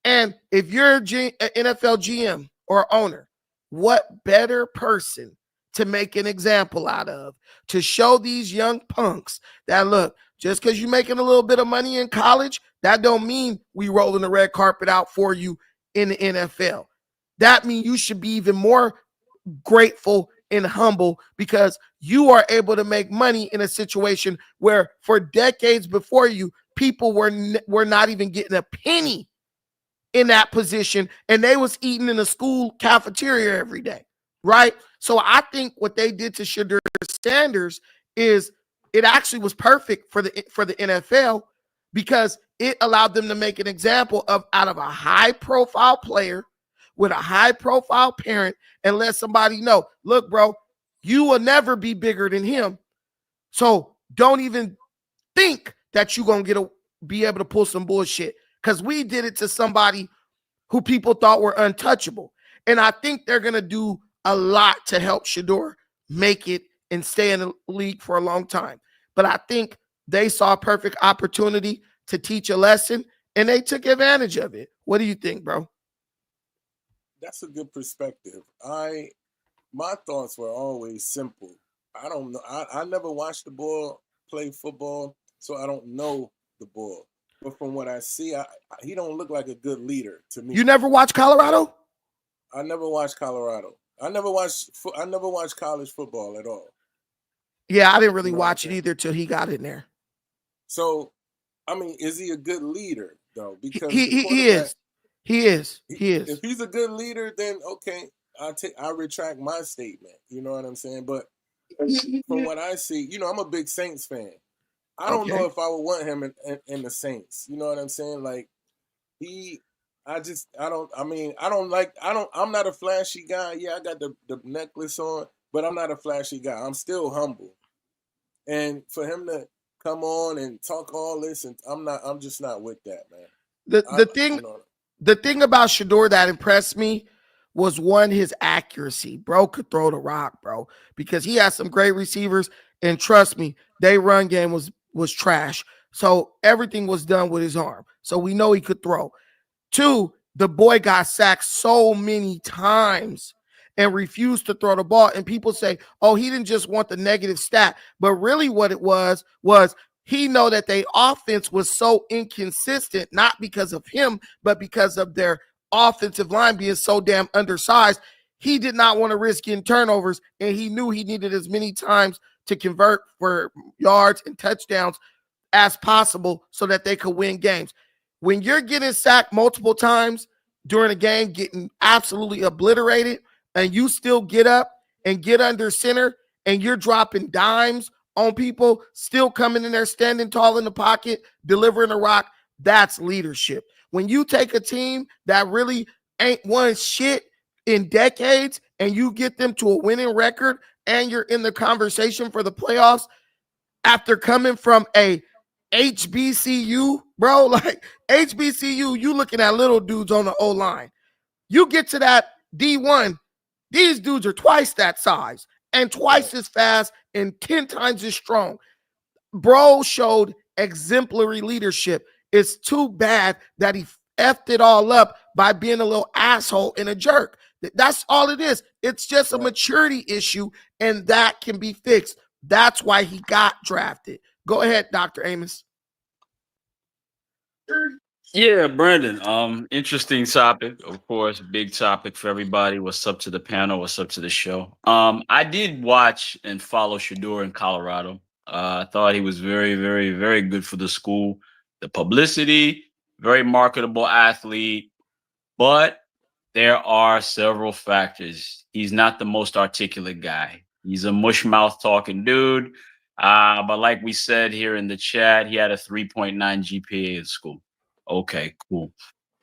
And if you're an NFL GM or owner, what better person to make an example out of, to show these young punks that, look, just because you're making a little bit of money in college, that don't mean we rolling the red carpet out for you in the NFL. That means you should be even more grateful and humble because you are able to make money in a situation where for decades before you, people were not even getting a penny in that position, and they was eating in a school cafeteria every day, right? So I think what they did to Shedeur Sanders is it actually was perfect for the NFL because it allowed them to make an example out of a high-profile player with a high-profile parent and let somebody know, look, bro, you will never be bigger than him. So don't even think that you're going to be able to pull some bullshit because we did it to somebody who people thought were untouchable. And I think they're going to do a lot to help Shedeur make it and stay in the league for a long time. But I think they saw a perfect opportunity to teach a lesson, and they took advantage of it. What do you think, bro? That's a good perspective. My thoughts were always simple. I don't know. I never watched the boy play football, so I don't know the boy. But from what I see, he don't look like a good leader to me. You never watched Colorado? I never watched Colorado. I never watched college football at all. Yeah, I didn't really watch it either till he got in there. So, I mean, is he a good leader though? Because he is. He is. If he's a good leader, then okay, I retract my statement. You know what I'm saying? But from what I see, I'm a big Saints fan. I don't know if I would want him in the Saints. You know what I'm saying? Like I'm not a flashy guy. Yeah, I got the necklace on, but I'm not a flashy guy. I'm still humble. And for him to come on and talk all this, and I'm just not with that, man. The thing about Shedeur that impressed me was one, his accuracy. Bro could throw the rock, bro, because he has some great receivers. And trust me, they run game was was trash. So everything was done with his arm. So we know he could throw. 2, the boy got sacked so many times and refused to throw the ball. And people say, oh, he didn't just want the negative stat. But really what it was he know that their offense was so inconsistent, not because of him, but because of their offensive line being so damn undersized. He did not want to risk getting turnovers, and he knew he needed as many times to convert for yards and touchdowns as possible so that they could win games. When you're getting sacked multiple times during a game, getting absolutely obliterated, and you still get up and get under center, and you're dropping dimes on people, still coming in there, standing tall in the pocket, delivering a rock, that's leadership. When you take a team that really ain't won shit in decades and you get them to a winning record and you're in the conversation for the playoffs after coming from a HBCU, bro, like HBCU, you looking at little dudes on the O-line. You get to that D1, these dudes are twice that size and twice as fast and 10 times as strong. Bro showed exemplary leadership. It's too bad that he effed it all up by being a little asshole and a jerk. That's all it is. It's just a maturity issue, and that can be fixed. That's why he got drafted. Go ahead, Dr. Amos. Yeah, Brandon. Interesting topic, of course, big topic for everybody. What's up to the panel? What's up to the show? I did watch and follow Shedeur in Colorado. I thought he was very, very, very good for the school. The publicity, very marketable athlete, but there are several factors. He's not the most articulate guy. He's a mush mouth talking dude. But like we said here in the chat, he had a 3.9 GPA in school. Okay, cool.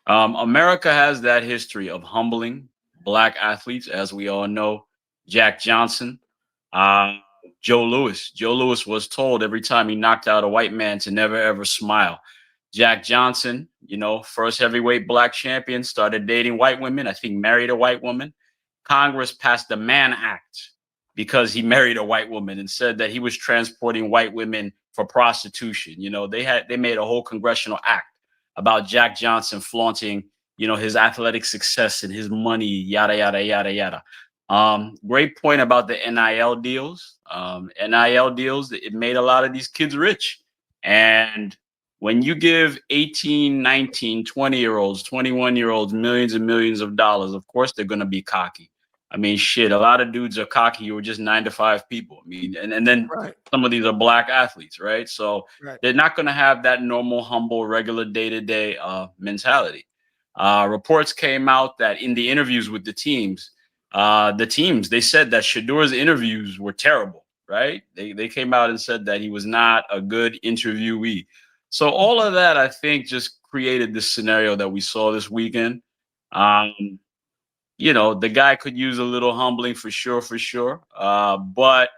America has that history of humbling Black athletes, as we all know. Jack Johnson, Joe Louis. Joe Louis was told every time he knocked out a white man to never, ever smile. Jack Johnson, first heavyweight Black champion, started dating white women, I think married a white woman. Congress passed the Mann Act because he married a white woman and said that he was transporting white women for prostitution. They made a whole congressional act about Jack Johnson flaunting, his athletic success and his money, yada, yada, yada, yada. Great point about the NIL deals. NIL deals, it made a lot of these kids rich. And when you give 18, 19, 20-year-olds, 21-year-olds millions and millions of dollars, of course they're going to be cocky. I mean, shit, a lot of dudes are cocky who are just 9-to-5 people. I mean, and then some of these are Black athletes, right? So they're not going to have that normal, humble, regular day-to-day mentality. Reports came out that in the interviews with the teams, they said that Shedeur's interviews were terrible, right? They came out and said that he was not a good interviewee. So all of that, I think, just created this scenario that we saw this weekend. The guy could use a little humbling for sure. But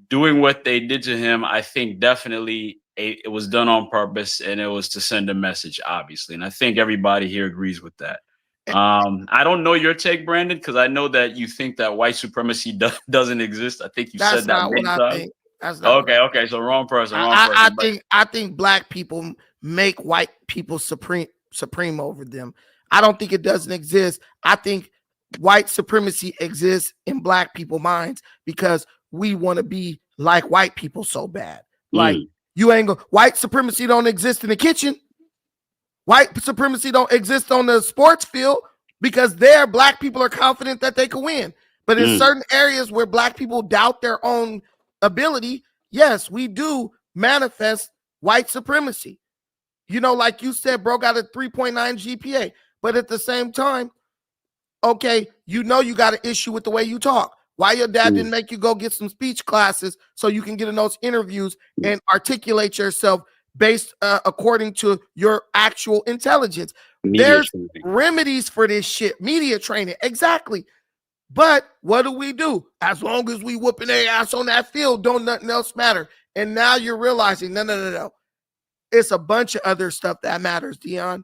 doing what they did to him, I think definitely it was done on purpose, and it was to send a message, obviously. And I think everybody here agrees with that. I don't know your take, Brandon, because I know that you think that white supremacy doesn't exist. I think you said that many times. That's not okay. So wrong person. I think Black people make white people supreme over them. I don't think it doesn't exist. I think white supremacy exists in Black people's minds because we want to be like white people so bad. Like you ain't go. White supremacy don't exist in the kitchen. White supremacy don't exist on the sports field because there Black people are confident that they can win. But in certain areas where Black people doubt their own ability, yes, we do manifest white supremacy. Like you said, bro got a 3.9 GPA. But at the same time, okay, you got an issue with the way you talk. Why your dad didn't make you go get some speech classes so you can get in those interviews and articulate yourself based according to your actual intelligence. There's remedies for this shit. Media training, exactly. But what do? As long as we whooping their ass on that field, don't nothing else matter. And now you're realizing, no. It's a bunch of other stuff that matters, Dion.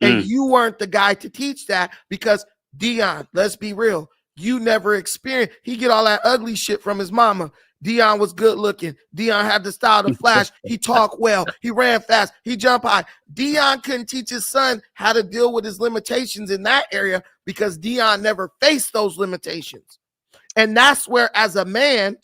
And you weren't the guy to teach that because, Dion, let's be real. you never experienced. He get all that ugly shit from his mama. Dion was good looking. Dion had the style to flash. He talked well. He ran fast. He jumped high. Dion couldn't teach his son how to deal with his limitations in that area because Dion never faced those limitations. And that's where, as a man,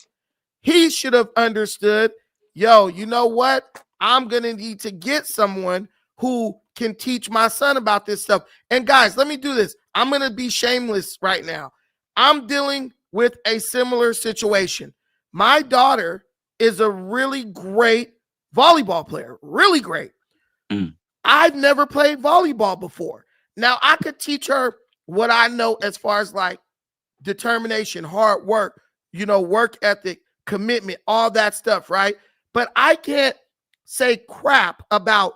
he should have understood, yo, you know what? I'm going to need to get someone who can teach my son about this stuff. And guys, let me do this. I'm going to be shameless right now. I'm dealing with a similar situation. My daughter is a really great volleyball player, really great. I've never played volleyball before. Now, I could teach her what I know as far as like determination, hard work, work ethic, commitment, all that stuff, right? But I can't say crap about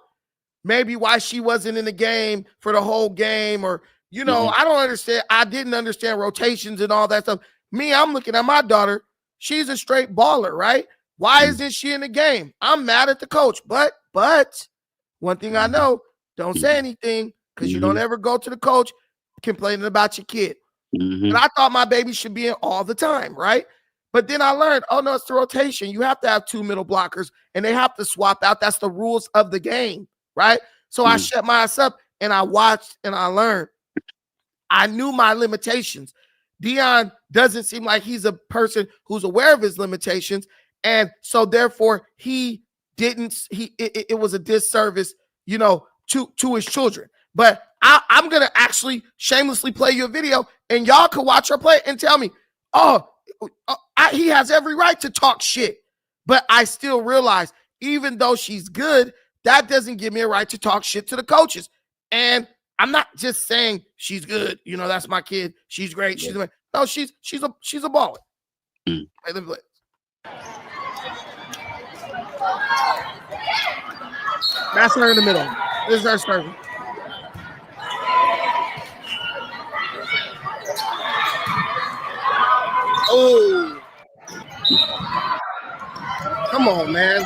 maybe why she wasn't in the game for the whole game or, I don't understand. I didn't understand rotations and all that stuff. Me, I'm looking at my daughter. She's a straight baller, right? Why isn't she in the game? I'm mad at the coach. But one thing I know, don't say anything because you don't ever go to the coach complaining about your kid. And I thought my baby should be in all the time, right? But then I learned, oh, no, it's the rotation. You have to have 2 middle blockers, and they have to swap out. That's the rules of the game, right? So I shut my ass up, and I watched, and I learned. I knew my limitations. Dion doesn't seem like he's a person who's aware of his limitations. And so therefore it was a disservice, to his children. But I'm going to actually shamelessly play you a video and y'all can watch her play and tell me, he has every right to talk shit. But I still realize even though she's good, that doesn't give me a right to talk shit to the coaches. And I'm not just saying she's good. That's my kid. She's great. She's no, she's a baller. Hey, let me play. That's her in the middle. This is her serving. Oh, come on, man.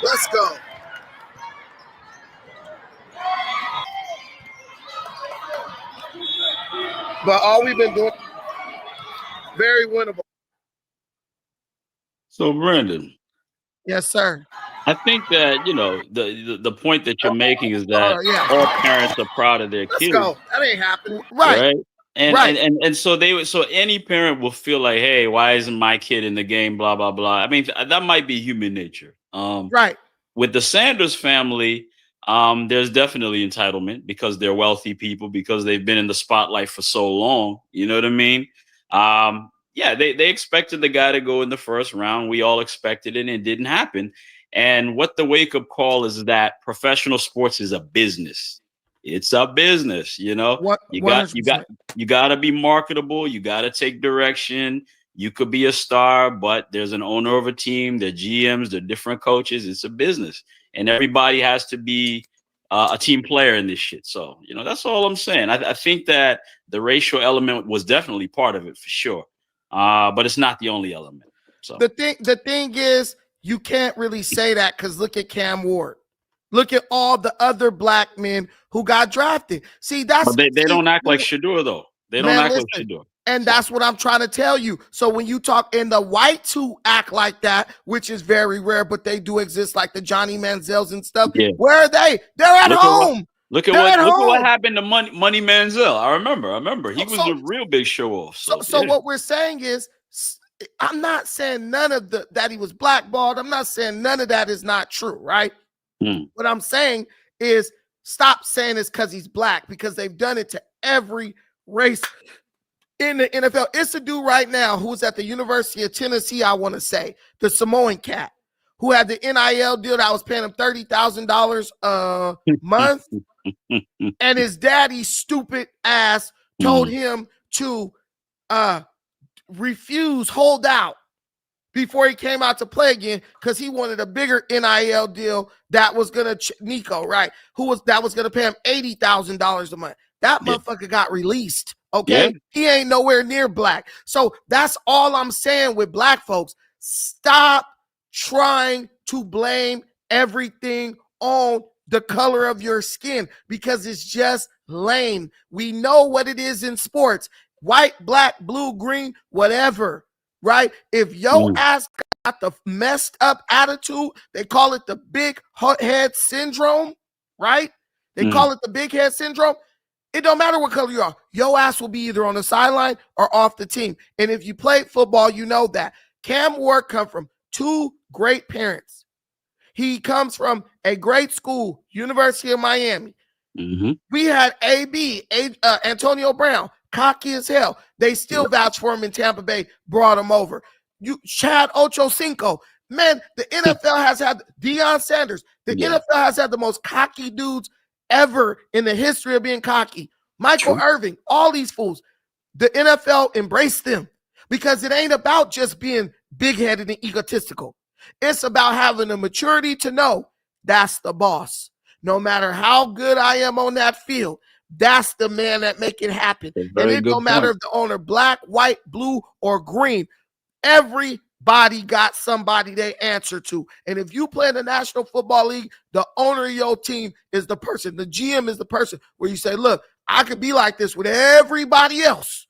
Let's go. But all we've been doing, very winnable. So, Brandon. Yes, sir. I think that, the point that you're making is that all parents are proud of their kids. Let's go. That ain't happening. Right. And so any parent will feel like, hey, why isn't my kid in the game? Blah, blah, blah. I mean, that might be human nature. Right. With the Sanders family, there's definitely entitlement because they're wealthy people, because they've been in the spotlight for so long. You know what I mean? They expected the guy to go in the first round. We all expected it, and it didn't happen. And what the wake-up call is that professional sports is a business. It's a business, You got to be marketable. You got to take direction. You could be a star, but there's an owner of a team, the GMs, the different coaches. It's a business, and everybody has to be a team player in this shit. So, that's all I'm saying. I think that the racial element was definitely part of it for sure, but it's not the only element. So the thing is, you can't really say that because look at Cam Ward. Look at all the other black men who got drafted. See, that's they don't act like Shedeur, though. They don't act like Shedeur. And that's what I'm trying to tell you. So when you talk, and the whites who act like that, which is very rare, but they do exist, like the Johnny Manziels and stuff. Yeah. Where are they? They're at home. Look at what happened to Money Manziel. I remember. He was a real big show off. So what we're saying is, I'm not saying none of that he was blackballed. I'm not saying none of that is not true, right? What I'm saying is stop saying it's because he's black, because they've done it to every race in the NFL. It's a dude right now who's at the University of Tennessee, I want to say, the Samoan cat, who had the NIL deal that was paying him $30,000 a month. And his daddy's stupid ass told him to hold out before he came out to play again, because he wanted a bigger NIL deal that was gonna Nico, right? That was gonna pay him $80,000 a month. That Yeah. motherfucker got released. Okay. Yeah. He ain't nowhere near black. So that's all I'm saying with black folks. Stop trying to blame everything on the color of your skin because it's just lame. We know what it is in sports. White, black, blue, green, whatever, right? If your ass got the messed up attitude, they call it the big head syndrome, right? They call it the big head syndrome. It don't matter what color you are. Your ass will be either on the sideline or off the team. And if you played football, you know that. Cam Ward come from two great parents. He comes from a great school, University of Miami. We had Antonio Brown, cocky as hell. They still vouch for him in Tampa Bay, brought him over. Chad Ochocinco. Man, the NFL has had Dion Sanders. The NFL has had the most cocky dudes ever in the history of being cocky. Michael Irving, all these fools. The NFL embraced them because it ain't about just being big-headed and egotistical. It's about having the maturity to know that's the boss. No matter how good I am on that field, that's the man that make it happen. And it don't matter if the owner black, white, blue, or green. Everybody got somebody they answer to. And if you play in the National Football League, the owner of your team is the person. The GM is the person where you say, look, I could be like this with everybody else.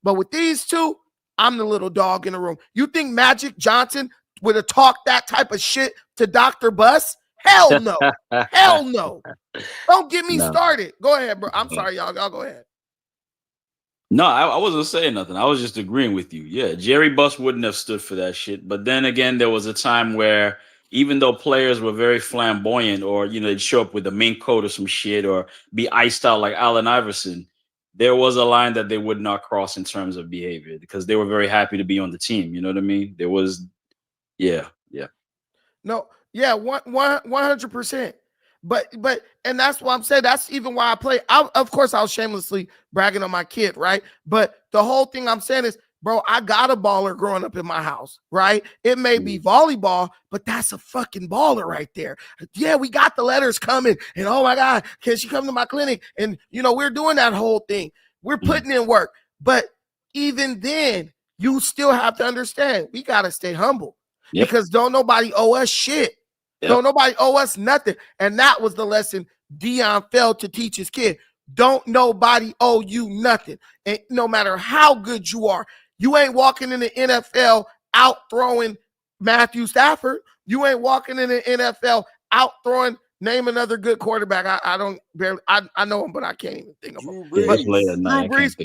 But with these two, I'm the little dog in the room. You think Magic Johnson would have talked that type of shit to Dr. Buss? Hell no. Hell no. Don't get me started. Go ahead, bro. I'm sorry, y'all. Y'all go ahead. No, I wasn't saying nothing. I was just agreeing with you. Yeah, Jerry Buss wouldn't have stood for that shit. But then again, there was a time where even though players were very flamboyant or, they'd show up with a mink coat or some shit or be iced out like Allen Iverson, there was a line that they would not cross in terms of behavior because they were very happy to be on the team. You know what I mean? There was, yeah. No, yeah, 100%. But and that's why I'm saying that's even why I play. Of course, I was shamelessly bragging on my kid, right? But the whole thing I'm saying is, bro, I got a baller growing up in my house, right? It may be volleyball, but that's a fucking baller right there. Yeah, we got the letters coming, and oh my God, can she come to my clinic? And we're doing that whole thing. We're putting in work. But even then, you still have to understand we gotta stay humble. Because don't nobody owe us shit. Don't nobody owe us nothing. And that was the lesson Dion failed to teach his kid. Don't nobody owe you nothing. And no matter how good you are, you ain't walking in the NFL out throwing Matthew Stafford. You ain't walking in the NFL out throwing, name another good quarterback. I know him, but I can't even think of him. Drew Brees,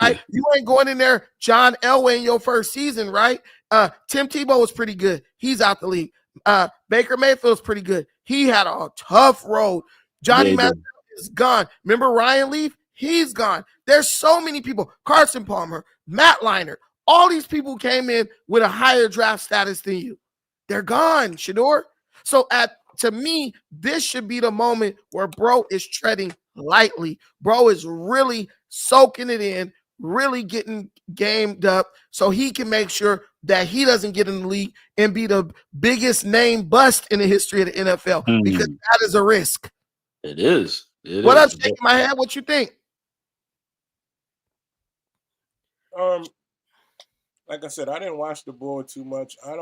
right? You ain't going in there, John Elway, in your first season, right? Tim Tebow was pretty good. He's out the league. Baker Mayfield's pretty good. He had a tough road. Johnny Manziel is gone. Remember Ryan Leaf? He's gone. There's so many people. Carson Palmer, Matt Leinart, all these people came in with a higher draft status than you. They're gone, Shedeur. So to me, this should be the moment where bro is treading lightly. Bro is really soaking it in, really getting gamed up so he can make sure that he doesn't get in the league and be the biggest name bust in the history of the NFL because that is a risk. It is. What else shaking my head? What you think? Like I said, I didn't watch the board too much. I'm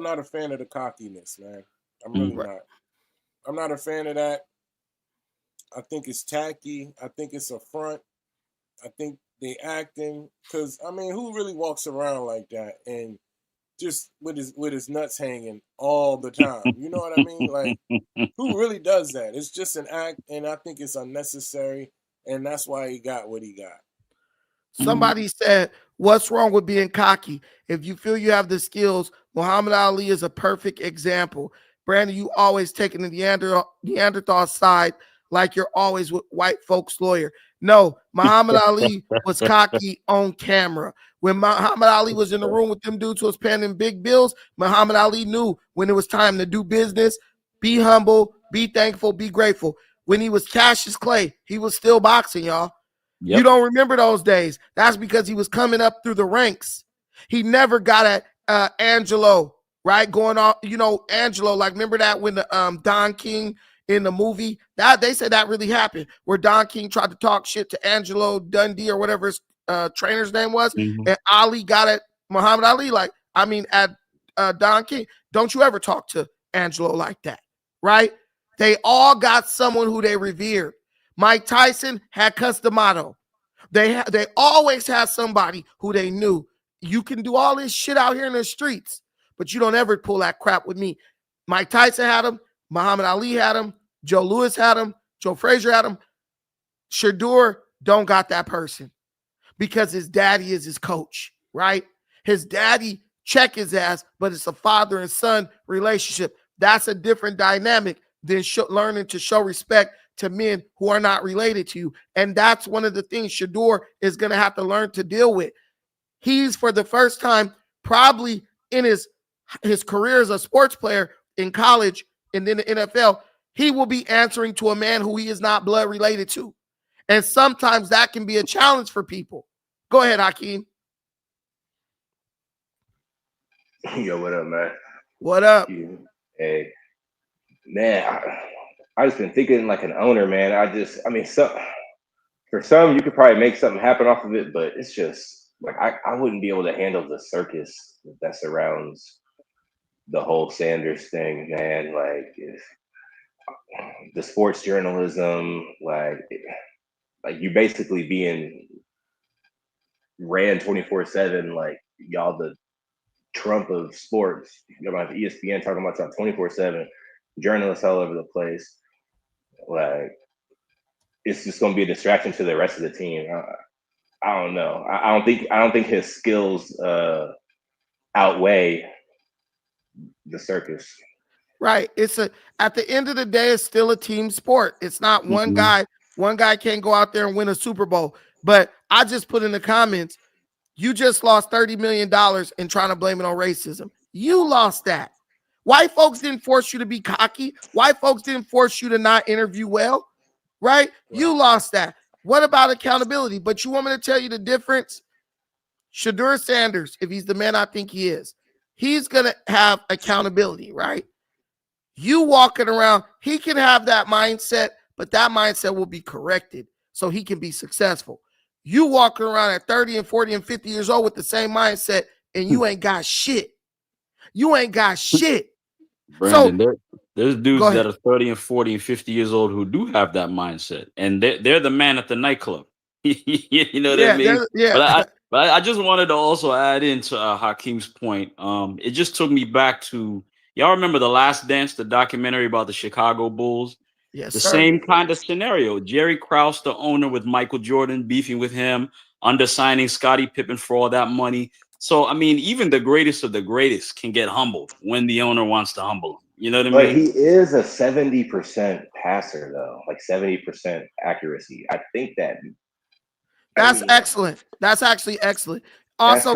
not a fan of the cockiness, man. I'm really not. I'm not a fan of that. I think it's tacky. I think it's a front. I think they acting because who really walks around like that and just with his nuts hanging all the time? You know what I mean? Like, who really does that? It's just an act, and I think it's unnecessary, and that's why he got what he got. Somebody said, what's wrong with being cocky? If you feel you have the skills, Muhammad Ali is a perfect example. Brandon, you always taking the Neanderthal side like you're always with white folks' lawyer. No, Muhammad Ali was cocky on camera. When Muhammad Ali was in the room with them dudes who was paying them big bills, Muhammad Ali knew when it was time to do business, be humble, be thankful, be grateful. When he was Cassius Clay, he was still boxing, y'all. You don't remember those days. That's because he was coming up through the ranks. He never got at Angelo, right? Going on, Angelo, like remember that when the Don King in the movie. That they said that really happened, where Don King tried to talk shit to Angelo Dundee or whatever his trainer's name was, and Ali got at Muhammad Ali at Don King. Don't you ever talk to Angelo like that, right? They all got someone who they revered. Mike Tyson had Customato. They always had somebody who they knew. You can do all this shit out here in the streets, but you don't ever pull that crap with me. Mike Tyson had him. Muhammad Ali had him. Joe Louis had him. Joe Frazier had him. Shedeur don't got that person because his daddy is his coach, right? His daddy check his ass, but it's a father and son relationship. That's a different dynamic than learning to show respect to men who are not related to you. And that's one of the things Shedeur is going to have to learn to deal with. He's, for the first time, probably in his career as a sports player in college and then the NFL, he will be answering to a man who he is not blood related to. And sometimes that can be a challenge for people. Go ahead, Hakeem. Yo, what up, man? What up? Hey, man, I just been thinking like an owner, man. For some, you could probably make something happen off of it, but it's just like I wouldn't be able to handle the circus that surrounds the whole Sanders thing, man. Like the sports journalism, like you basically being ran 24/7, like y'all the Trump of sports. You know, ESPN talking about y'all 24/7, journalists all over the place. Like it's just gonna be a distraction to the rest of the team. I don't know. I don't think his skills outweigh the circus. Right. At the end of the day, it's still a team sport. It's not one guy. One guy can't go out there and win a Super Bowl. But I just put in the comments, you just lost $30 million in trying to blame it on racism. You lost that. White folks didn't force you to be cocky. White folks didn't force you to not interview well, right? You lost that. What about accountability? But you want me to tell you the difference? Shedeur Sanders, if he's the man I think he is, he's going to have accountability, right? You walking around, he can have that mindset, but that mindset will be corrected so he can be successful. You walking around at 30 and 40 and 50 years old with the same mindset, and you ain't got shit. You ain't got shit. Brandon, there's dudes that are 30 and 40 and 50 years old who do have that mindset, and they're the man at the nightclub. You know what I mean? Yeah. But I just wanted to also add into Hakeem's point. It just took me back to, y'all remember The Last Dance, the documentary about the Chicago Bulls? Yes, the sir. same kind of scenario. Jerry Krause, the owner, with Michael Jordan, beefing with him, undersigning Scottie Pippen for all that money. So, I mean, even the greatest of the greatest can get humbled when the owner wants to humble him. You know what I mean? But he is a 70% passer, though, like 70% accuracy. I think that's excellent. That's actually excellent. Also,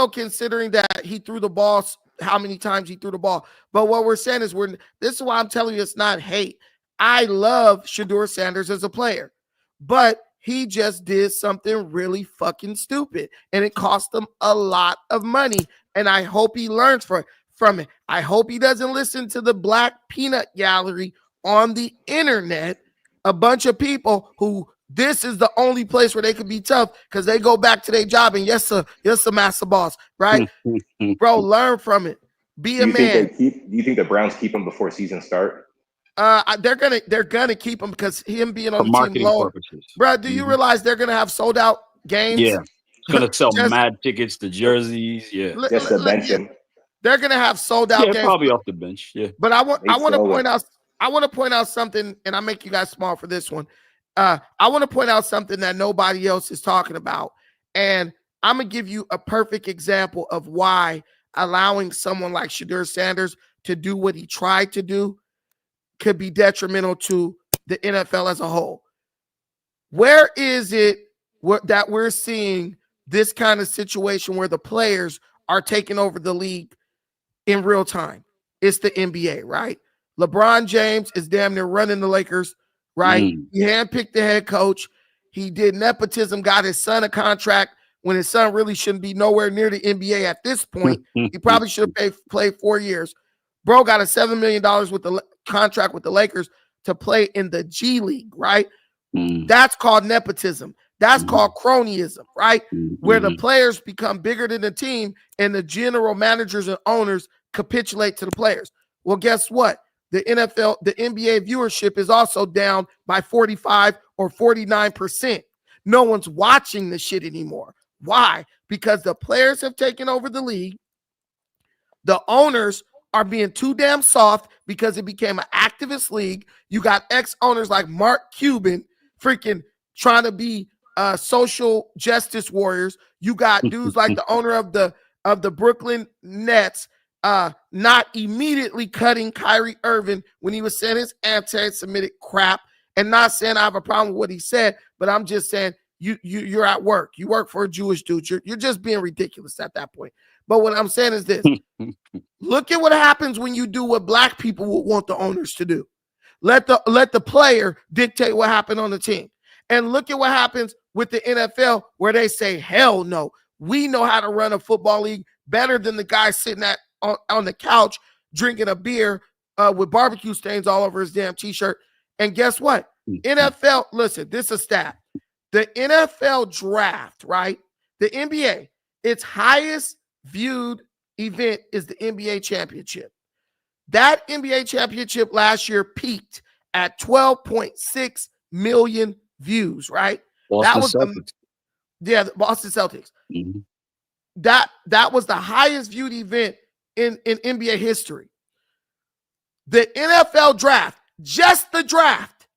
considering that he threw the ball, how many times he threw the ball. But what we're saying is this is why I'm telling you it's not hate. I love Shedeur Sanders as a player, but he just did something really fucking stupid, and it cost him a lot of money. And I hope he learns from it. I hope he doesn't listen to the Black Peanut Gallery on the internet, a bunch of people who this is the only place where they could be tough because they go back to their job and yes, sir, master boss, right? Bro, learn from it. Be a man. Do you think the Browns keep him before season start? They're gonna keep him because him being on the team low. Purposes. Bro, do you realize they're gonna have sold out games? Yeah, it's gonna sell mad tickets, the jerseys. Yeah, just to bench him. They're gonna have sold out games. Probably off the bench. Yeah, but I want to point out something, and I make you guys small for this one. I want to point out something that nobody else is talking about, and I'm gonna give you a perfect example of why allowing someone like Shedeur Sanders to do what he tried to do could be detrimental to the NFL as a whole. Where is it that we're seeing this kind of situation where the players are taking over the league in real time? It's the NBA, right? LeBron James is damn near running the Lakers, right? He handpicked the head coach. He did nepotism, got his son a contract when his son really shouldn't be nowhere near the NBA at this point. He probably should have played 4 years. Bro got a $7 million with the contract with the Lakers to play in the G League, right? Mm. That's called nepotism. That's called cronyism, right? Where the Mhm. players become bigger than the team and the general managers and owners capitulate to the players. Well, guess what? The NFL, the NBA viewership is also down by 45 or 49%. No one's watching the shit anymore. Why? Because the players have taken over the league. The owners are being too damn soft because it became an activist league. You got ex-owners like Mark Cuban freaking trying to be social justice warriors. You got dudes like the owner of the Brooklyn Nets not immediately cutting Kyrie Irving when he was saying his anti-Semitic crap, and not saying I have a problem with what he said, but I'm just saying you're at work. You work for a Jewish dude. You're just being ridiculous at that point. But what I'm saying is this. Look at what happens when you do what black people would want the owners to do. Let the player dictate what happened on the team. And look at what happens with the NFL, where they say, hell no, we know how to run a football league better than the guy sitting on the couch drinking a beer with barbecue stains all over his damn t-shirt. And guess what? NFL, listen, this is a stat. The NFL draft, right? The NBA, its highest viewed event is the NBA championship. That NBA championship last year peaked at 12.6 million views, right? Boston That was Celtics. the Boston Celtics. Mm-hmm. That was the highest viewed event in NBA history. The NFL draft, just the draft,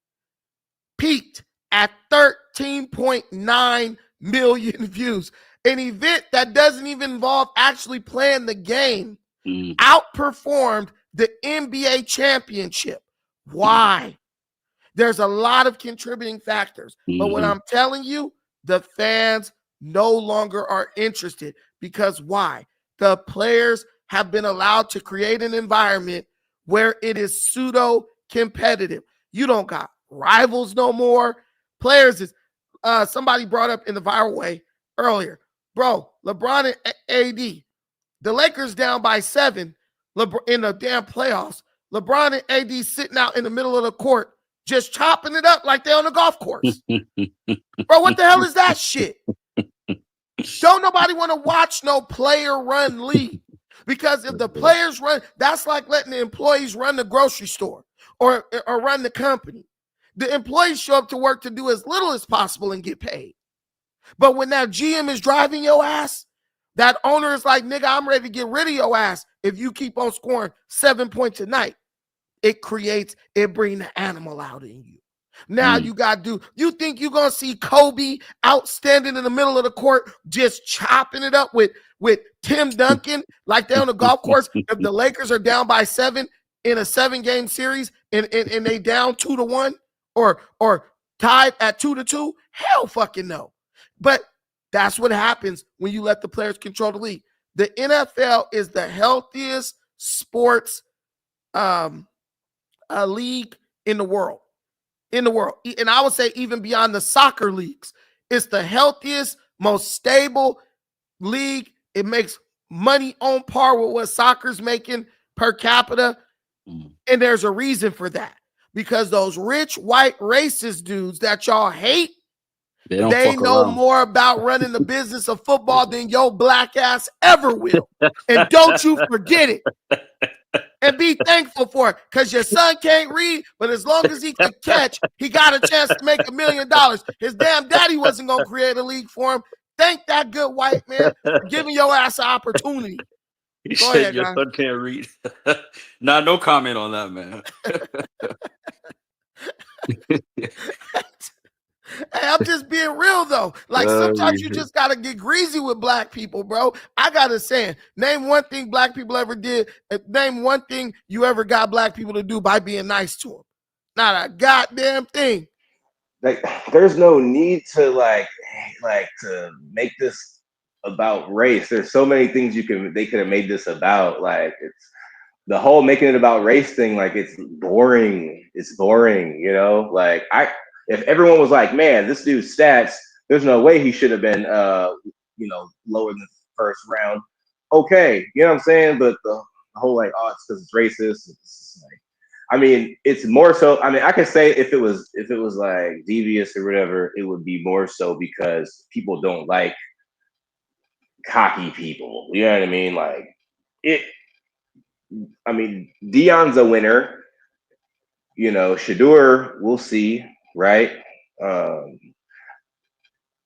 peaked at 13.9 million views. An event that doesn't even involve actually playing the game outperformed the NBA championship. Why? There's a lot of contributing factors. But what I'm telling you, the fans no longer are interested. Because why? The players have been allowed to create an environment where it is pseudo competitive. You don't got rivals no more. Players is somebody brought up in the viral way earlier. Bro, LeBron and AD, the Lakers down by 7 in the damn playoffs. LeBron and AD sitting out in the middle of the court just chopping it up like they're on a golf course. Bro, what the hell is that shit? Don't nobody want to watch no player run league. Because if the players run, that's like letting the employees run the grocery store or run the company. The employees show up to work to do as little as possible and get paid. But when that GM is driving your ass, that owner is like, nigga, I'm ready to get rid of your ass if you keep on scoring 7 points a night. It brings the animal out in you. Now you think you're going to see Kobe outstanding in the middle of the court just chopping it up with Tim Duncan like they're on the golf course if the Lakers are down by 7 in a 7-game series and they down 2-1 or tied at 2-2? Hell fucking no. But that's what happens when you let the players control the league. The NFL is the healthiest sports league in the world. And I would say even beyond the soccer leagues, it's the healthiest, most stable league. It makes money on par with what soccer's making per capita. And there's a reason for that. Because those rich, white, racist dudes that y'all hate, they know more about running the business of football than your black ass ever will. And don't you forget it. And be thankful for it, because your son can't read, but as long as he can catch, he got a chance to make $1 million. His damn daddy wasn't going to create a league for him. Thank that good white man for giving your ass an opportunity. He said your son can't read. Nah, no comment on that, man. Hey, I'm just being real, though. Like, sometimes you just got to get greasy with black people, bro. I got to say, name one thing black people ever did. Name one thing you ever got black people to do by being nice to them. Not a goddamn thing. Like, there's no need to like to make this about race. There's so many things they could have made this about. Like, it's the whole making it about race thing. Like, it's boring. It's boring, you know? Like, if everyone was like, man, this dude's stats, there's no way he should have been, lower than the first round. Okay, you know what I'm saying? But the whole like, oh, it's because it's racist. It's like, I mean, it's more so. I mean, I could say if it was like devious or whatever, it would be more so because people don't like cocky people. You know what I mean? Like it. I mean, Dion's a winner. You know, Shedeur, we'll see, right? Um,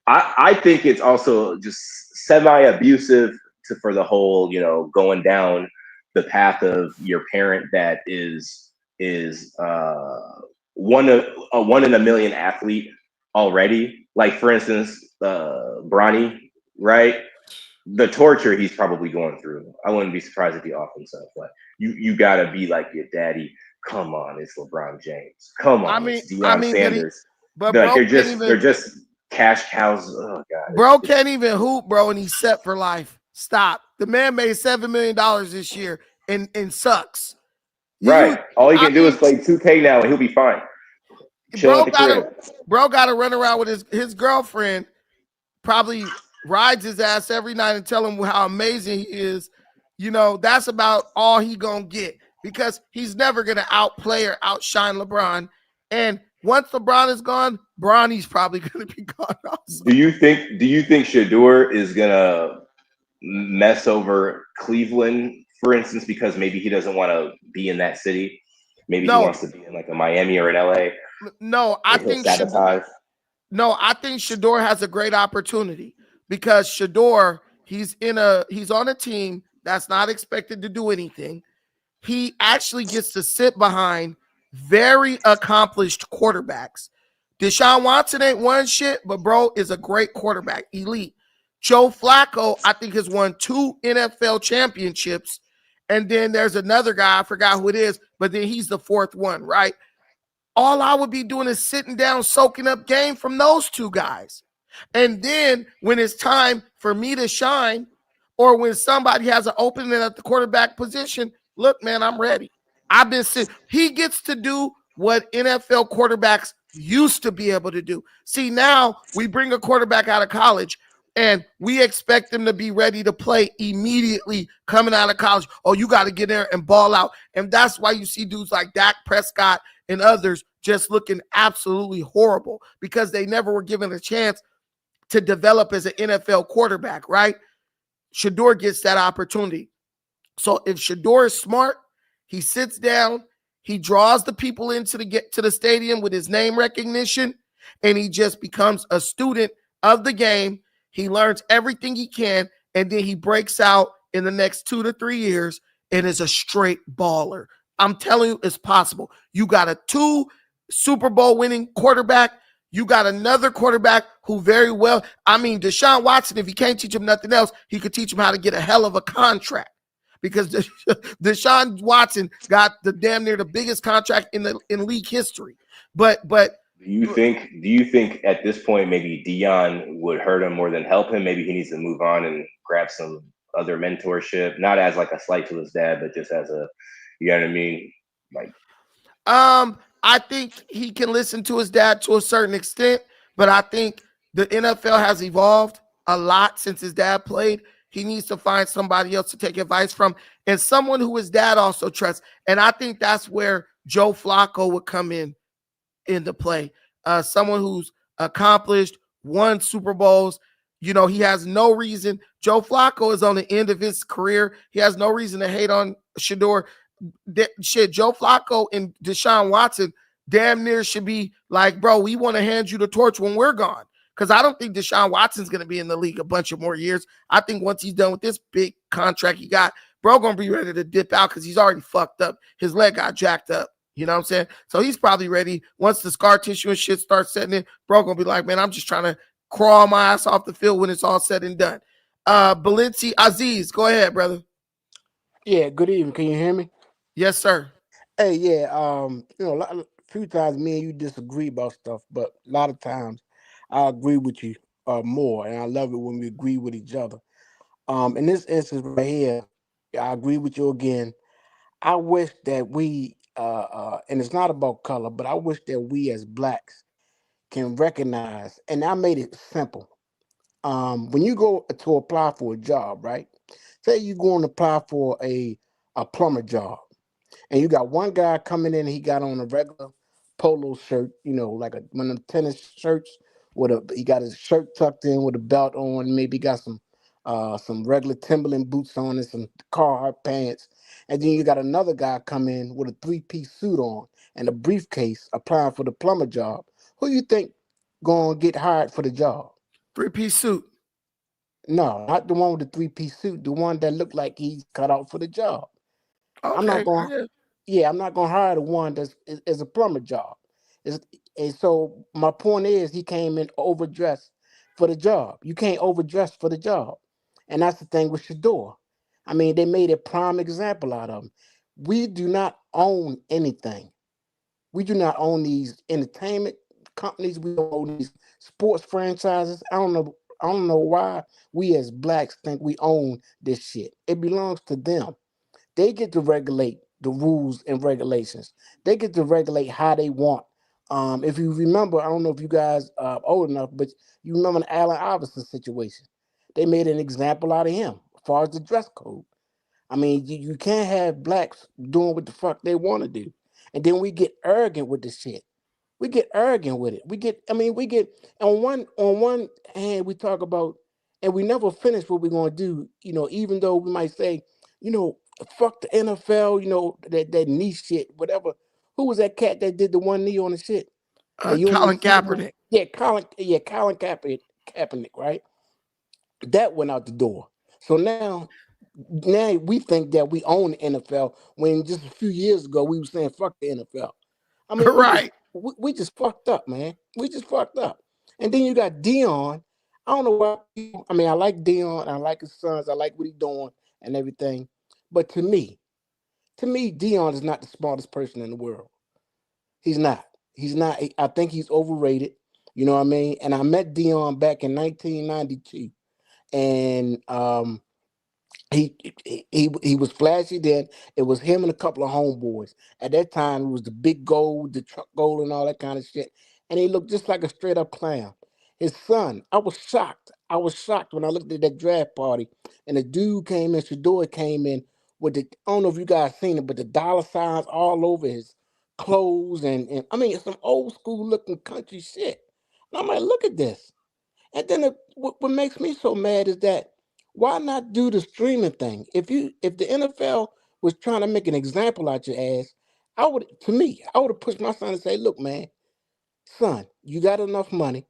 I think it's also just semi-abusive for the whole, you know, going down the path of your parent that is one in a million athlete already. Like for instance, Bronny, right? The torture he's probably going through. I wouldn't be surprised if he off himself. But you gotta be like your daddy. Come on, it's LeBron James. Come I on, mean, it's Dion did he? Sanders. But Like bro can't they're even. just cash cows. Oh god, Bro can't even hoop, bro, and he's set for life. Stop. The man made $7 million this year and sucks. right. All he I can do is mean, play 2K now, and he'll be fine. Chill at the crib. bro gotta run around with his girlfriend. Probably rides his ass every night and tell him how amazing he is. You know, that's about all he gonna get because he's never gonna outplay or outshine LeBron. And once LeBron is gone, Bronny's probably gonna be gone also. Do you think Shedeur is gonna mess over Cleveland, for instance, because maybe he doesn't want to be in that city? Maybe he No, wants to be in like a Miami or an LA. no, I And he'll think sabotage. No, I think Shedeur has a great opportunity because Shedeur, he's on a team that's not expected to do anything. He actually gets to sit behind very accomplished quarterbacks. Deshaun Watson ain't won shit, but bro is a great quarterback, elite. Joe Flacco, I think, has won 2 NFL championships. And then there's another guy, I forgot who it is, but then he's the 4th one, right? All I would be doing is sitting down, soaking up game from those 2 guys. And then when it's time for me to shine, or when somebody has an opening at the quarterback position, look, man, I'm ready. I've been sitting. He gets to do what NFL quarterbacks used to be able to do. See, now we bring a quarterback out of college and we expect them to be ready to play immediately coming out of college. Oh, you got to get there and ball out. And that's why you see dudes like Dak Prescott and others just looking absolutely horrible because they never were given a chance to develop as an NFL quarterback, right? Shedeur gets that opportunity. So if Shedeur is smart, he sits down, he draws the people into the stadium with his name recognition, and he just becomes a student of the game. He learns everything he can, and then he breaks out in the next 2 to 3 years and is a straight baller. I'm telling you, it's possible. You got a 2 Super Bowl winning quarterback. You got another quarterback who very well, I mean, Deshaun Watson, if he can't teach him nothing else, he could teach him how to get a hell of a contract because Deshaun Watson got the damn near the biggest contract in league history. But do you think at this point maybe Dion would hurt him more than help him? Maybe he needs to move on and grab some other mentorship, not as like a slight to his dad, but just as a, you know what I mean? Like, I think he can listen to his dad to a certain extent, but I think the NFL has evolved a lot since his dad played. He needs to find somebody else to take advice from and someone who his dad also trusts. And I think that's where Joe Flacco would come into play. Someone who's accomplished, won Super Bowls. You know, he has no reason. Joe Flacco is on the end of his career. He has no reason to hate on Shedeur. Joe Flacco and Deshaun Watson damn near should be like, bro, we want to hand you the torch when we're gone. Because I don't think Deshaun Watson's going to be in the league a bunch of more years. I think once he's done with this big contract he got, bro going to be ready to dip out because he's already fucked up. His leg got jacked up. You know what I'm saying? So he's probably ready. Once the scar tissue and shit starts setting in, bro going to be like, man, I'm just trying to crawl my ass off the field when it's all said and done. Balenci Aziz, go ahead, brother. Yeah, good evening. Can you hear me? Yes, sir. Hey, yeah. A few times me and you disagree about stuff, but a lot of times I agree with you more, and I love it when we agree with each other. In this instance right here, I agree with you again. I wish that we, and it's not about color, but I wish that we as blacks can recognize, and I made it simple. When you go to apply for a job, right? Say you're going to apply for a plumber job. And you got one guy coming in, he got on a regular polo shirt, like one of them tennis shirts he got his shirt tucked in with a belt on, maybe got some regular Timberland boots on and some Carhartt pants. And then you got another guy come in with a 3-piece suit on and a briefcase applying for the plumber job. Who you think gonna get hired for the job? 3-piece suit. No, not the one with the 3-piece suit, the one that looked like he's cut out for the job. I'm not Okay. going. Yeah, I'm not going to hire the one that's is a plumber job. And so my point is, he came in overdressed for the job. You can't overdress for the job, and that's the thing with Shedeur. I mean, they made a prime example out of him. We do not own anything. We do not own these entertainment companies. We don't own these sports franchises. I don't know. I don't know why we as blacks think we own this shit. It belongs to them. They get to regulate the rules and regulations. They get to regulate how they want. If you remember, I don't know if you guys are old enough, but you remember the Allen Iverson situation. They made an example out of him as far as the dress code. I mean, you can't have blacks doing what the fuck they want to do. And then we get arrogant with this shit. We get arrogant with it. We get on one hand we talk about, and we never finish what we're gonna do, even though we might say, you know, fuck the NFL, that knee shit, whatever. Who was that cat that did the one knee on the shit? And you don't even Colin see him. Kaepernick. Colin Kaepernick, right? That went out the door. So now we think that we own the NFL when just a few years ago we were saying fuck the NFL. I mean, Right. we just fucked up, man. We just fucked up. And then you got Dion. I don't know why. I mean, I like Dion. I like his sons. I like what he's doing and everything. But to me, Dion is not the smartest person in the world. He's not. He's not. I think he's overrated. You know what I mean? And I met Dion back in 1992, and he was flashy then. It was him and a couple of homeboys. At that time, it was the big gold, the truck gold, and all that kind of shit. And he looked just like a straight up clown. His son, I was shocked. I was shocked when I looked at that draft party, and the dude came in. Shedeur came in with the. I don't know if you guys seen it, but the dollar signs all over his clothes, and I mean, it's some old school looking country shit. And I'm like, look at this. And then what makes me so mad is that why not do the streaming thing? If the NFL was trying to make an example out your ass, I would have pushed my son and say, look, man, son, you got enough money.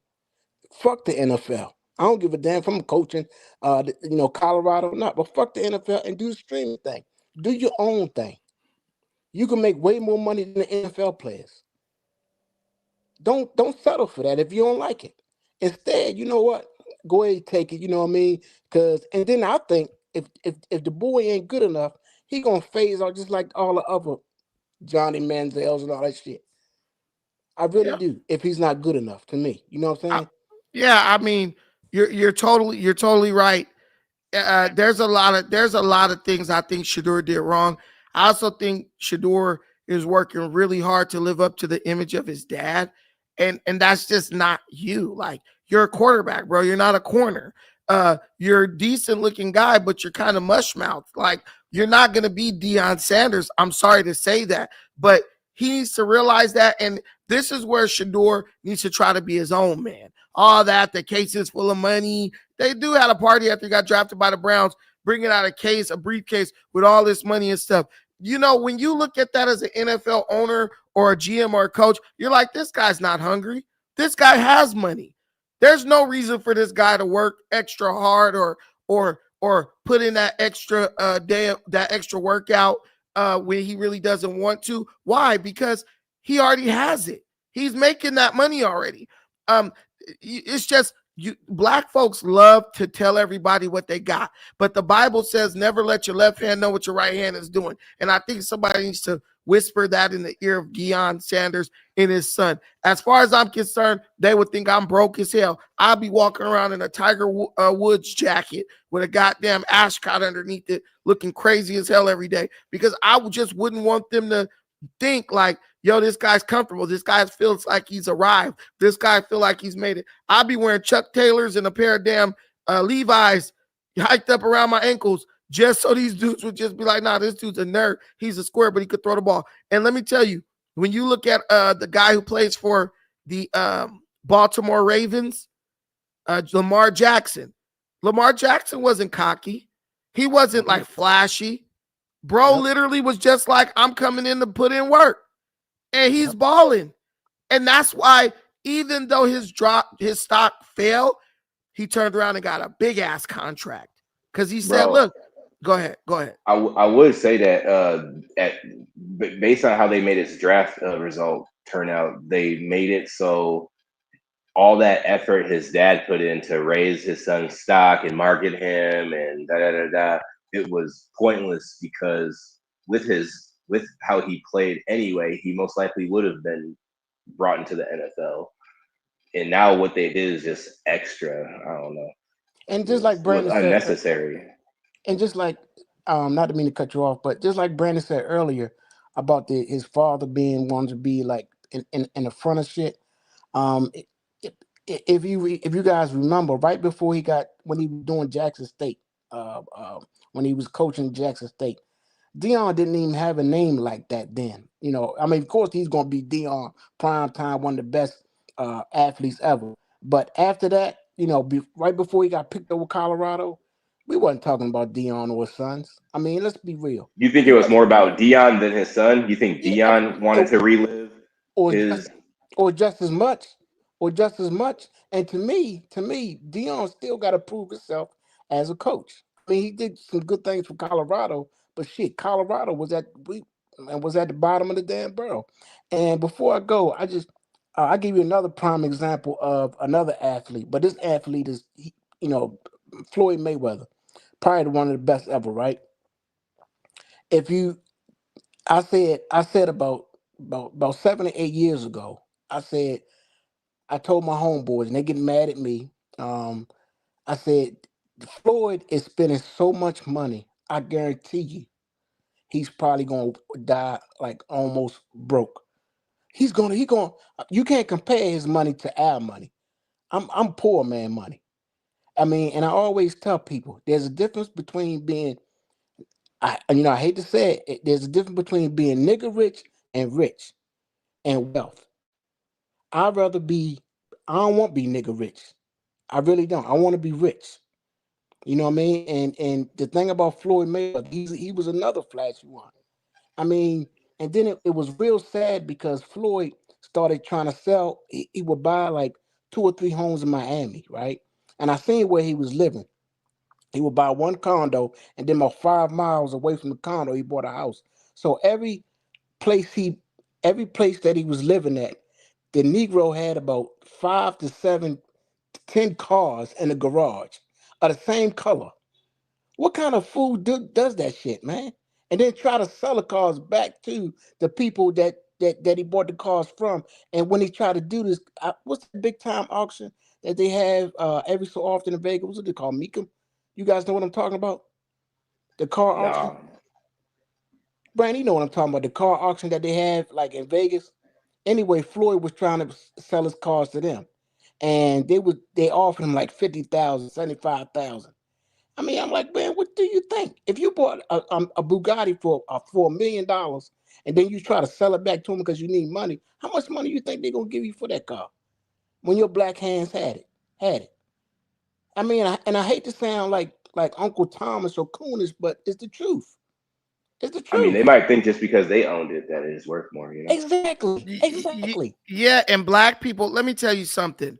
Fuck the NFL. I don't give a damn if I'm coaching Colorado or not, but fuck the NFL and do the streaming thing. Do your own thing. You can make way more money than the NFL players. Don't settle for that if you don't like it. Instead, you know what? Go ahead and take it. You know what I mean? And then I think if the boy ain't good enough, he gonna phase out just like all the other Johnny Manziels and all that shit. I really do. If he's not good enough to me, you know what I'm saying? Yeah, I mean, you're totally right. There's a lot of things I think Shedeur did wrong. I also think Shedeur is working really hard to live up to the image of his dad, and that's just not you. Like, you're a quarterback, bro. You're not a corner. You're a decent looking guy, but you're kind of mush mouthed. Like, you're not gonna be Dion Sanders. I'm sorry to say that, but he needs to realize that. And this is where Shedeur needs to try to be his own man. All that, the case is full of money. They do have a party after he got drafted by the Browns, bringing out a briefcase with all this money and stuff. When you look at that as an NFL owner or a GM or a coach, you're like, this guy's not hungry. This guy has money. There's no reason for this guy to work extra hard or put in that extra workout when he really doesn't want to. Why? Because he already has it. He's making that money already. It's just black folks love to tell everybody what they got, but the Bible says never let your left hand know what your right hand is doing. And I think somebody needs to whisper that in the ear of Dion Sanders and his son. As far as I'm concerned, they would think I'm broke as hell. I'll be walking around in a Tiger Woods jacket with a goddamn ascot underneath it, looking crazy as hell every day, because I just wouldn't want them to think like, yo, this guy's comfortable. This guy feels like he's arrived. This guy feel like he's made it. I'll be wearing Chuck Taylors and a pair of damn Levi's hiked up around my ankles, just so these dudes would just be like, nah, this dude's a nerd. He's a square, but he could throw the ball. And let me tell you, when you look at the guy who plays for the Baltimore Ravens, Lamar Jackson wasn't cocky. He wasn't like flashy. Bro literally was just like, I'm coming in to put in work. And he's balling. And that's why, even though his stock fell, he turned around and got a big ass contract. Because he said, look, go ahead. I would say that based on how they made his draft result turn out, they made it so all that effort his dad put in to raise his son's stock and market him and it was pointless, because with how he played anyway, he most likely would have been brought into the NFL. And now what they did is just extra. I don't know. And just like Brandon said, unnecessary. And just like, not to mean to cut you off, but just like Brandon said earlier about his father being wanted to be like in the front of shit. If you guys remember, right before when he was doing Jackson State, when he was coaching Jackson State, Dion didn't even have a name like that then. You know, I mean, of course he's gonna be Dion prime time, one of the best athletes ever. But after that, you know, right before he got picked over Colorado, we wasn't talking about Dion or his sons. I mean, let's be real. You think it was more about Dion than his son? You think Dion wanted to relive his, or just as much, And to me, Dion still got to prove himself as a coach. I mean, he did some good things for Colorado, but shit, Colorado was at the bottom of the damn barrel. And before I go, I give you another prime example of another athlete, but this athlete is, Floyd Mayweather, probably one of the best ever, right? I said about 7 or 8 years ago, I told my homeboys, and they get mad at me. I said, Floyd is spending so much money. I guarantee he's probably gonna die like almost broke. He gonna. You can't compare his money to our money. I'm poor man money. I mean, and I always tell people there's a difference between being. I hate to say it. There's a difference between being nigger rich and wealth. I'd rather be. I don't want to be nigger rich. I really don't. I want to be rich. You know what I mean? And the thing about Floyd Mayweather, he was another flashy one. I mean, and then it was real sad because Floyd started trying to sell. He would buy like 2 or 3 homes in Miami, right? And I seen where he was living. He would buy one condo, and then about 5 miles away from the condo, he bought a house. So place every place that he was living at, the Negro had about 5 to 7, 10 cars in the garage of the same color. What kind of fool does that shit, man? And then try to sell the cars back to the people that he bought the cars from. And when he tried to do this, what's the big time auction that they have every so often in Vegas? What's it called, Meekum? You guys know what I'm talking about? The car auction. Brian, you know what I'm talking about? The car auction that they have like in Vegas. Anyway, Floyd was trying to sell his cars to them, and they offered him like 50,000, 75,000. I mean, I'm like, man, what do you think? If you bought a Bugatti for $1 million and then you try to sell it back to them because you need money, how much money you think they're gonna give you for that car when your black hands had it? I mean, I hate to sound like Uncle Thomas or Coonish, but it's the truth. It's the truth. I mean, they might think just because they owned it that it is worth more, you know? Exactly. Yeah, and black people, let me tell you something.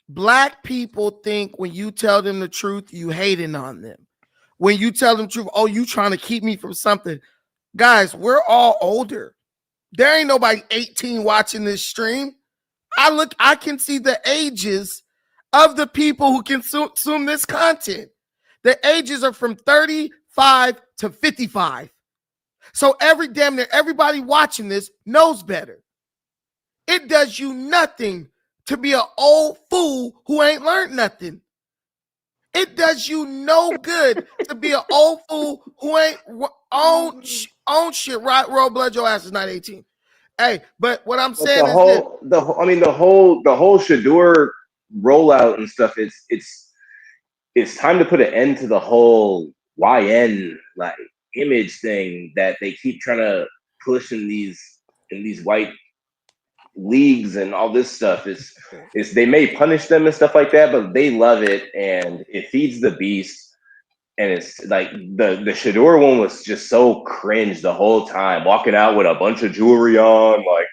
Black people think when you tell them the truth, you hating on them. When you tell them the truth, oh, you trying to keep me from something. Guys, we're all older. There ain't nobody 18 watching this stream. I can see the ages of the people who consume this content. The ages are from 35 to 55. So damn near everybody watching this knows better. It does you nothing to be an old fool who ain't learned nothing. It does you no good to be an old fool who ain't own shit. Right, Royal Blood, your ass is not 18. Hey, but what I'm saying is the whole Shedeur rollout and stuff. It's time to put an end to the whole YN like image thing that they keep trying to push in these white leagues and all this stuff. It's they may punish them and stuff like that, but they love it and it feeds the beast. And it's like the Shedeur one was just so cringe the whole time, walking out with a bunch of jewelry on, like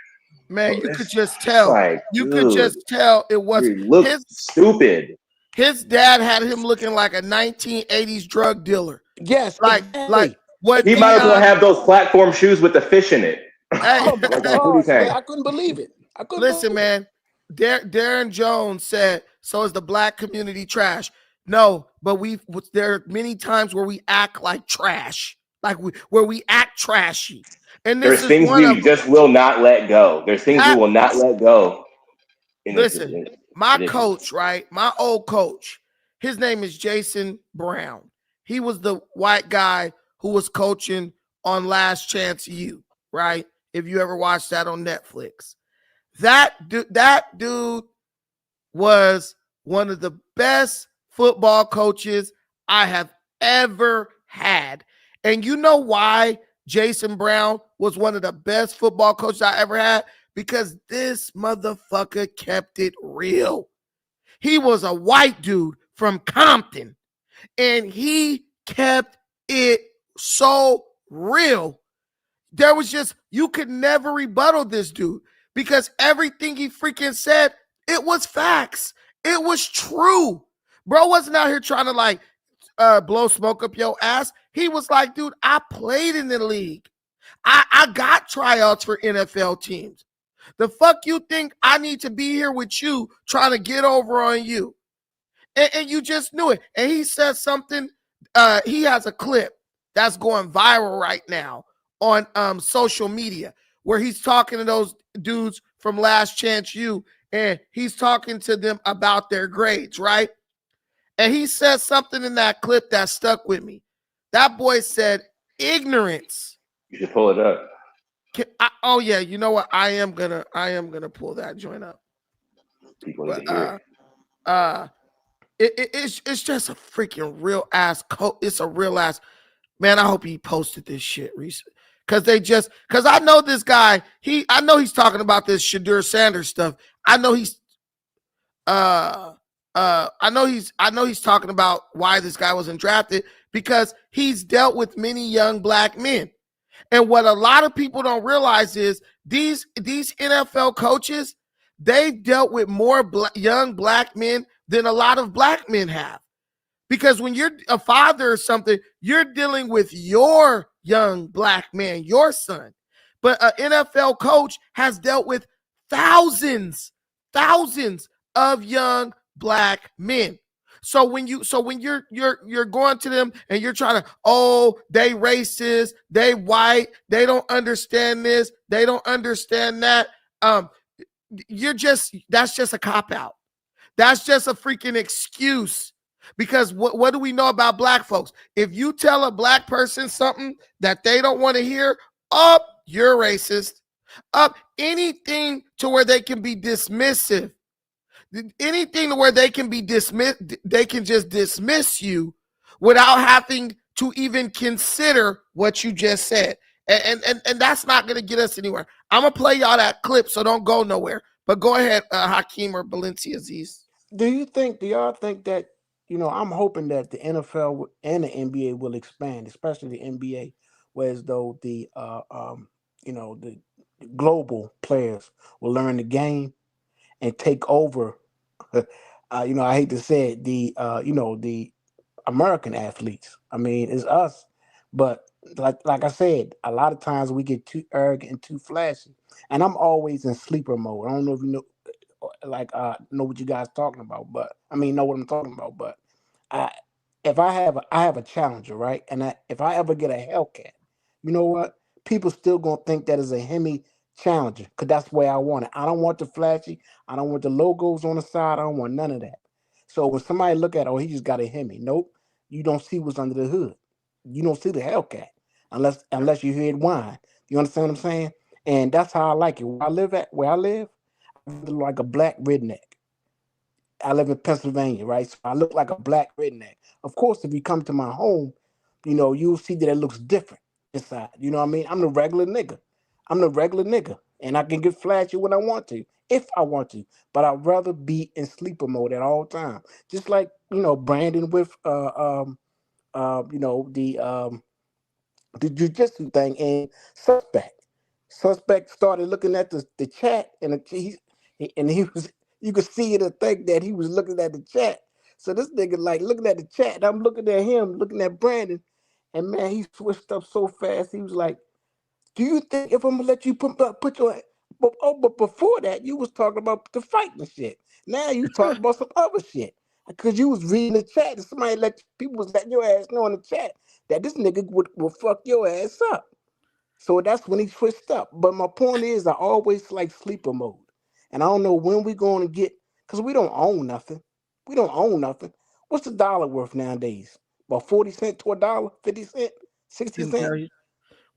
man, you could just tell. like, You dude, could just tell it was you look stupid. His dad had him looking like a 1980s drug dealer. Yes, like exactly. what He might as well have those platform shoes with the fish in it. Hey, Oh my Like on gosh, Booty Tank. man, I couldn't believe it. Listen, man, Darren Jones said, so is the black community trash. No, but there are many times where we act like trash, where we act trashy. And there's things we just will not let go. There's things we will not let go. Listen, my coach, right? My old coach, his name is Jason Brown. He was the white guy who was coaching on Last Chance U, right? If you ever watched that on Netflix. That dude was one of the best football coaches I have ever had. And you know why Jason Brown was one of the best football coaches I ever had? Because this motherfucker kept it real. He was a white dude from Compton, and he kept it so real. There was just, you could never rebuttal this dude because everything he freaking said, it was facts. It was true. Bro wasn't out here trying to like blow smoke up your ass. He was like, dude, I played in the league. I got tryouts for NFL teams. The fuck you think I need to be here with you trying to get over on you? And you just knew it. And he said something, he has a clip that's going viral right now on social media where he's talking to those dudes from Last Chance U and he's talking to them about their grades, right? And he said something in that clip that stuck with me. That boy said, ignorance. You should pull it up. Oh yeah, you know what? I am gonna pull that joint up. People need to hear it. It's just a freaking real ass it's a real ass man. I hope he posted this shit recently. Because I know this guy, I know he's talking about this Shedeur Sanders stuff. I know he's talking about why this guy wasn't drafted because he's dealt with many young black men. And what a lot of people don't realize is these NFL coaches, they've dealt with more young black men than a lot of black men have. Because when you're a father or something, you're dealing with your young black man, your son. But an NFL coach has dealt with thousands of young black men. So when you're going to them and you're trying to, oh, they racist, they white, they don't understand this, they don't understand that. That's just a cop out. That's just a freaking excuse. Because what do we know about black folks? If you tell a black person something that they don't want to hear, you're racist. Anything to where they can be dismissive. Anything to where they can be dismissed, they can just dismiss you without having to even consider what you just said. And that's not going to get us anywhere. I'm going to play y'all that clip, so don't go nowhere. But go ahead, Hakeem or Valencia Aziz. Do y'all think that, I'm hoping that the NFL and the NBA will expand, especially the NBA, whereas though the global players will learn the game and take over. I hate to say it, the American athletes. I mean, it's us, but like I said, a lot of times we get too arrogant and too flashy, and I'm always in sleeper mode. I don't know if you know, know what you guys talking about, but I mean, know what I'm talking about. But I have a challenger, right? And if I ever get a Hellcat, you know what? People still gonna think that is a Hemi Challenger because that's the way I want it. I don't want the flashy. I don't want the logos on the side. I don't want none of that. So when somebody look at, oh, he just got a Hemi. Nope, you don't see what's under the hood. You don't see the Hellcat unless you hear it whine. You understand what I'm saying? And that's how I like it. Where I live, I look like a black redneck. I live in Pennsylvania, right? So I look like a black redneck. Of course, if you come to my home, you'll see that it looks different inside. You know what I mean? I'm the regular nigga. And I can get flashy when I want to, if I want to. But I'd rather be in sleeper mode at all times. Just like, Brandon with the jujitsu thing and suspect. Suspect started looking at the chat and he was you could see the thing that he was looking at the chat. So this nigga like looking at the chat, and I'm looking at him, looking at Brandon, and man, he switched up so fast. He was like, "Do you think if I'm gonna let you put your but before that you was talking about the fight and shit. Now you talking about some other shit because you was reading the chat and somebody let people was letting your ass know in the chat that this nigga would fuck your ass up." So that's when he switched up. But my point is, I always like sleeper mode. And I don't know when we're going to get, because we don't own nothing. We don't own nothing. What's the dollar worth nowadays? About 40 cents to a dollar, 50 cents, 60 Couldn't cents? tell you.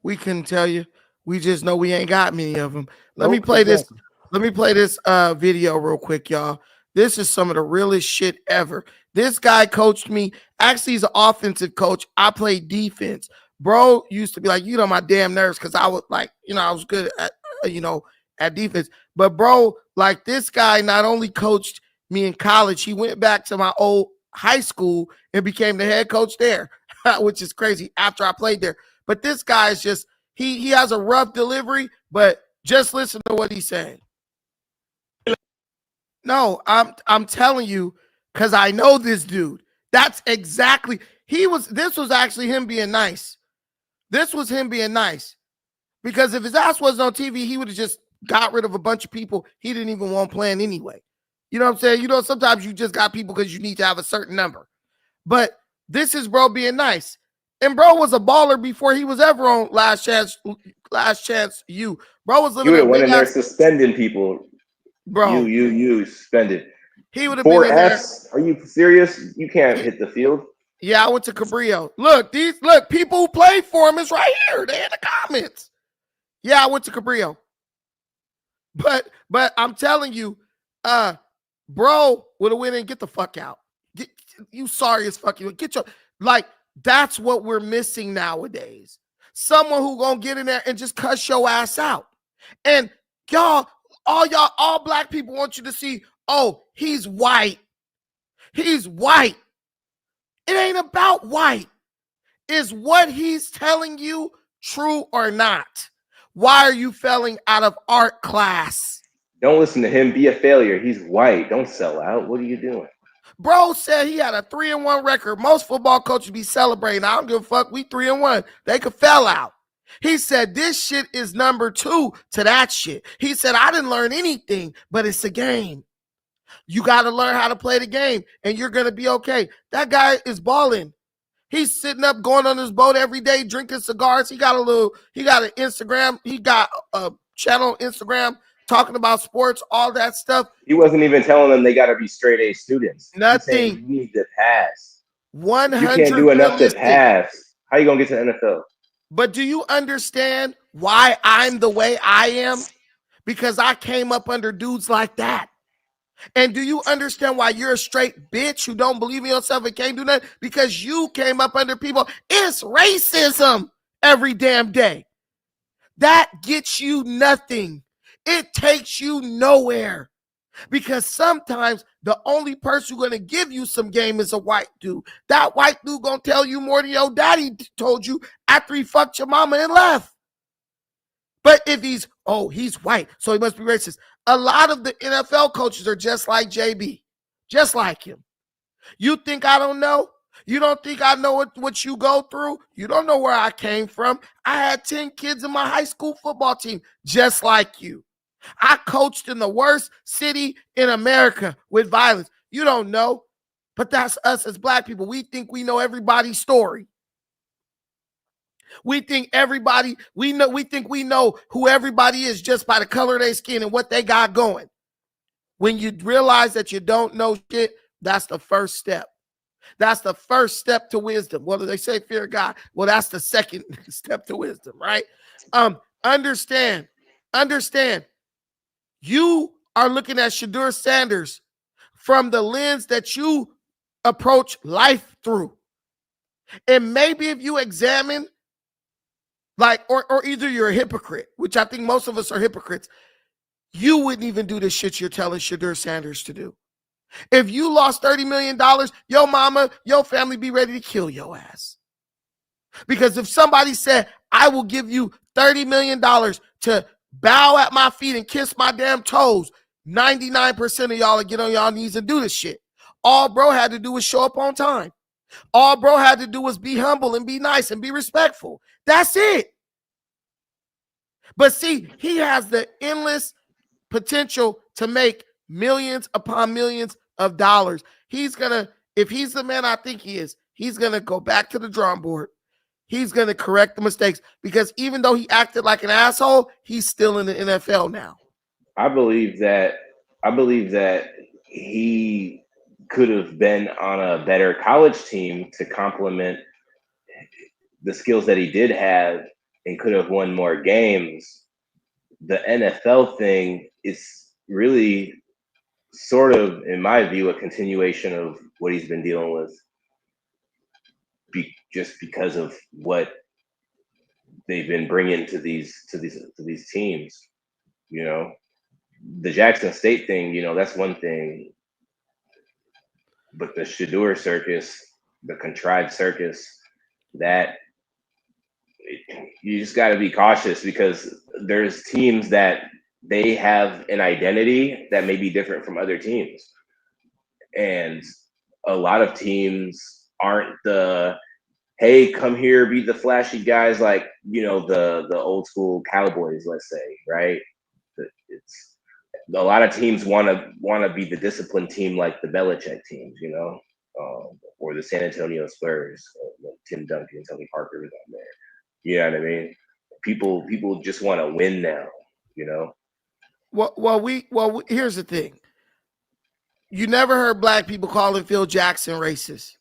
We couldn't tell you. We just know we ain't got many of them. Let me Nope, play this. exactly. Let me play this video real quick, y'all. This is some of the realest shit ever. This guy coached me. Actually, he's an offensive coach. I played defense. Bro used to be like, my damn nerves, because I was like, I was good at, at defense. But bro, like this guy not only coached me in college, he went back to my old high school and became the head coach there, which is crazy after I played there. But this guy is just, he has a rough delivery, but just listen to what he's saying. No, I'm telling you, because I know this dude. That's exactly, this was actually him being nice. This was him being nice. Because if his ass wasn't on TV, he would have just got rid of a bunch of people he didn't even want playing anyway. You know what I'm saying? Sometimes you just got people because you need to have a certain number. But this is bro being nice. And bro was a baller before he was ever on Last Chance U. Bro was You living would in have a went big in there ass, suspending people. bro. You suspended. He would have been Four in there. Fs? Are you serious? You can't hit the field. Yeah, I went to Cabrillo. Look, people who played for him is right here. They in the comments. Yeah, I went to Cabrillo. But I'm telling you, bro would have went and get the fuck out. You sorry as fuck. Get your, like, that's what we're missing nowadays. Someone who gonna get in there and just cuss your ass out. And all black people want you to see, oh, he's white. He's white. It ain't about white. Is what he's telling you true or not? Why are you failing out of art class? Don't listen to him. Be a failure. He's white. Don't sell out. What are you doing? Bro said he had a 3-1 record. Most football coaches be celebrating. I don't give a fuck. We 3-1. They could fail out. He said this shit is number 2 to that shit. He said I didn't learn anything, but it's a game. You got to learn how to play the game, and you're gonna be okay. That guy is balling. He's sitting up, going on his boat every day, drinking cigars. He got an Instagram. He got a channel on Instagram talking about sports, all that stuff. He wasn't even telling them they got to be straight A students. Nothing. He's saying you need to pass. 100 You can't do enough realistic. to pass. How you gonna get to the NFL? But do you understand why I'm the way I am? Because I came up under dudes like that. And do you understand why you're a straight bitch who don't believe in yourself and can't do nothing? Because you came up under people. It's racism every damn day. That gets you nothing. It takes you nowhere. Because sometimes the only person who's going to give you some game is a white dude. That white dude going to tell you more than your daddy told you after he fucked your mama and left. But if he's white, so he must be racist. A lot of the NFL coaches are just like JB, just like him. You think I don't know? You don't think I know what you go through? You don't know where I came from. I had 10 kids in my high school football team, just like you. I coached in the worst city in America with violence. You don't know, but that's us as black people. We think we know everybody's story. We think we know who everybody is just by the color of their skin and what they got going. When you realize that you don't know shit, that's the first step. That's the first step to wisdom. What do they say? Fear God. Well, that's the second step to wisdom, right? Understand. You are looking at Shedeur Sanders from the lens that you approach life through. And maybe if you examine, like, or either you're a hypocrite, which I think most of us are hypocrites, you wouldn't even do the shit you're telling Shedeur Sanders to do. If you lost $30 million, your mama, your family be ready to kill your ass. Because if somebody said, I will give you $30 million to bow at my feet and kiss my damn toes, 99% of y'all will get on y'all knees and do this shit. All bro had to do was show up on time. All bro had to do was be humble and be nice and be respectful. That's it. But see, he has the endless potential to make millions upon millions of dollars. He's gonna, if he's the man I think he is, he's gonna go back to the drawing board. He's gonna correct the mistakes, because even though he acted like an asshole, he's still in the NFL now. I believe that he could have been on a better college team to complement the skills that he did have and could have won more games. The NFL thing is really sort of, in my view, a continuation of what he's been dealing with, just because of what they've been bringing to these teams. You know, the Jackson State thing, you know, that's one thing, but the Shedeur circus, the contrived circus, that you just got to be cautious, because there's teams that they have an identity that may be different from other teams. And a lot of teams aren't the, hey, come here, be the flashy guys, like, you know, the old school Cowboys, let's say, right? It's a lot of teams want to be the disciplined team, like the Belichick teams, you know, or the San Antonio Spurs, Tim Duncan, Tony Parker was on there. You know what I mean? People just want to win now, you know? Well, here's the thing. You never heard black people calling Phil Jackson racist.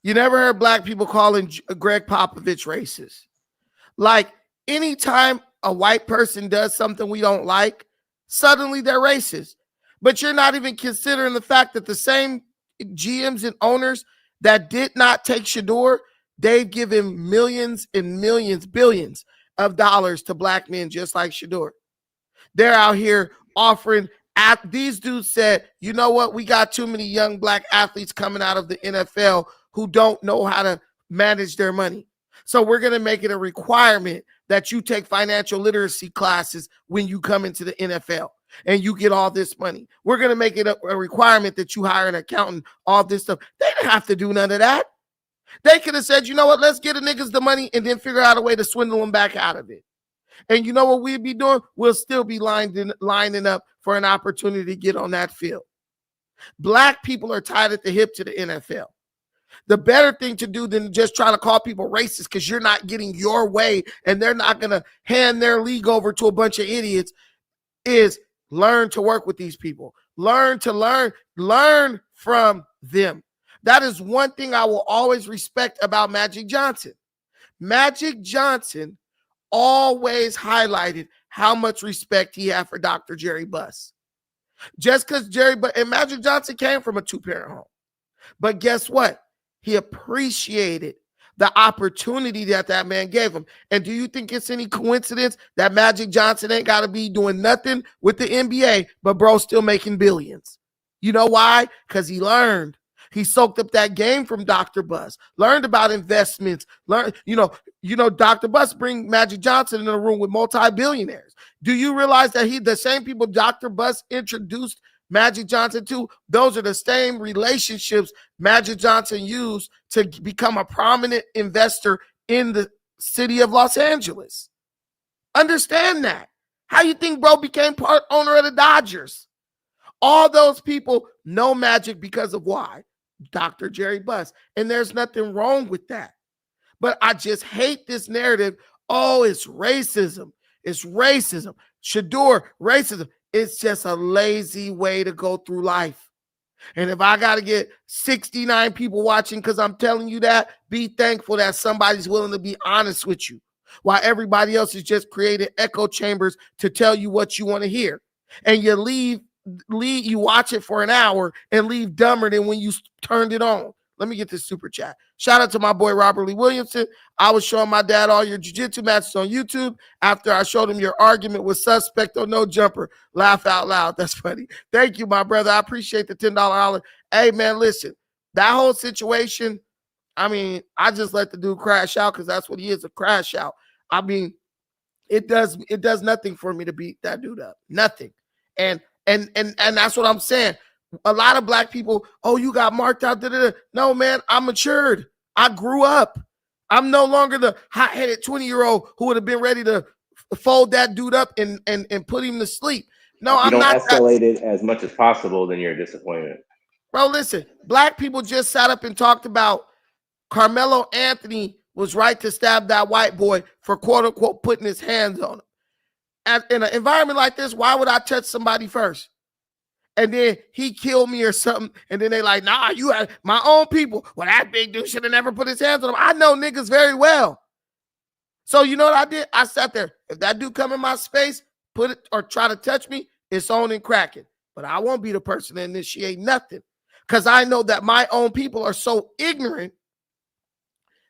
You never heard black people calling Greg Popovich racist. Like, anytime a white person does something we don't like, suddenly they're racist. But you're not even considering the fact that the same GMs and owners that did not take Shedeur, they've given millions and millions, billions of dollars to black men just like Shedeur. They're out here offering. These dudes said, you know what? We got too many young black athletes coming out of the NFL who don't know how to manage their money. So we're going to make it a requirement that you take financial literacy classes when you come into the NFL and you get all this money. We're going to make it a requirement that you hire an accountant, all this stuff. They didn't have to do none of that. They could have said, you know what, let's get the niggas the money and then figure out a way to swindle them back out of it. And you know what we'd be doing? We'll still be lining up for an opportunity to get on that field. Black people are tied at the hip to the NFL. The better thing to do than just try to call people racist because you're not getting your way and they're not going to hand their league over to a bunch of idiots is learn to work with these people. Learn from them. That is one thing I will always respect about Magic Johnson. Magic Johnson always highlighted how much respect he had for Dr. Jerry Buss. Just because and Magic Johnson came from a two-parent home. But guess what? He appreciated the opportunity that man gave him. And do you think it's any coincidence that Magic Johnson ain't got to be doing nothing with the NBA, but bro still making billions? You know why? Because he learned. He soaked up that game from Dr. Buss, learned about investments, Dr. Buss bring Magic Johnson in a room with multi-billionaires. Do you realize that the same people Dr. Buss introduced Magic Johnson to, those are the same relationships Magic Johnson used to become a prominent investor in the city of Los Angeles? Understand that. How you think bro became part owner of the Dodgers? All those people know Magic because of why? Dr. Jerry Buss. And there's nothing wrong with that. But I just hate this narrative. Oh, it's racism. It's racism. Shedeur, racism. It's just a lazy way to go through life. And if I got to get 69 people watching because I'm telling you that, be thankful that somebody's willing to be honest with you, while everybody else is just creating echo chambers to tell you what you want to hear. And you watch it for an hour and leave dumber than when you turned it on. Let me get this super chat. Shout out to my boy Robert Lee Williamson. I was showing my dad all your jiu-jitsu matches on YouTube after I showed him your argument with suspect or no jumper. Laugh out loud. That's funny. Thank you, my brother. I appreciate the $10 holler. Hey, man, listen, that whole situation, I mean, I just let the dude crash out because that's what he is, a crash out. I mean, it does nothing for me to beat that dude up. Nothing. And that's what I'm saying. A lot of black people, oh, you got marked out. No, man, I'm matured. I grew up. I'm no longer the hot-headed 20-year-old who would have been ready to fold that dude up and put him to sleep. No, if you I'm don't not escalate it as much as possible, then you're a disappointment. Bro, listen, black people just sat up and talked about Carmelo Anthony was right to stab that white boy for quote-unquote putting his hands on him. In an environment like this, why would I touch somebody first? And then he killed me or something. And then they like, nah, you had my own people. Well, that big dude should have never put his hands on him. I know niggas very well. So you know what I did? I sat there. If that dude come in my space, put it or try to touch me, it's on and cracking. But I won't be the person to initiate nothing. Because I know that my own people are so ignorant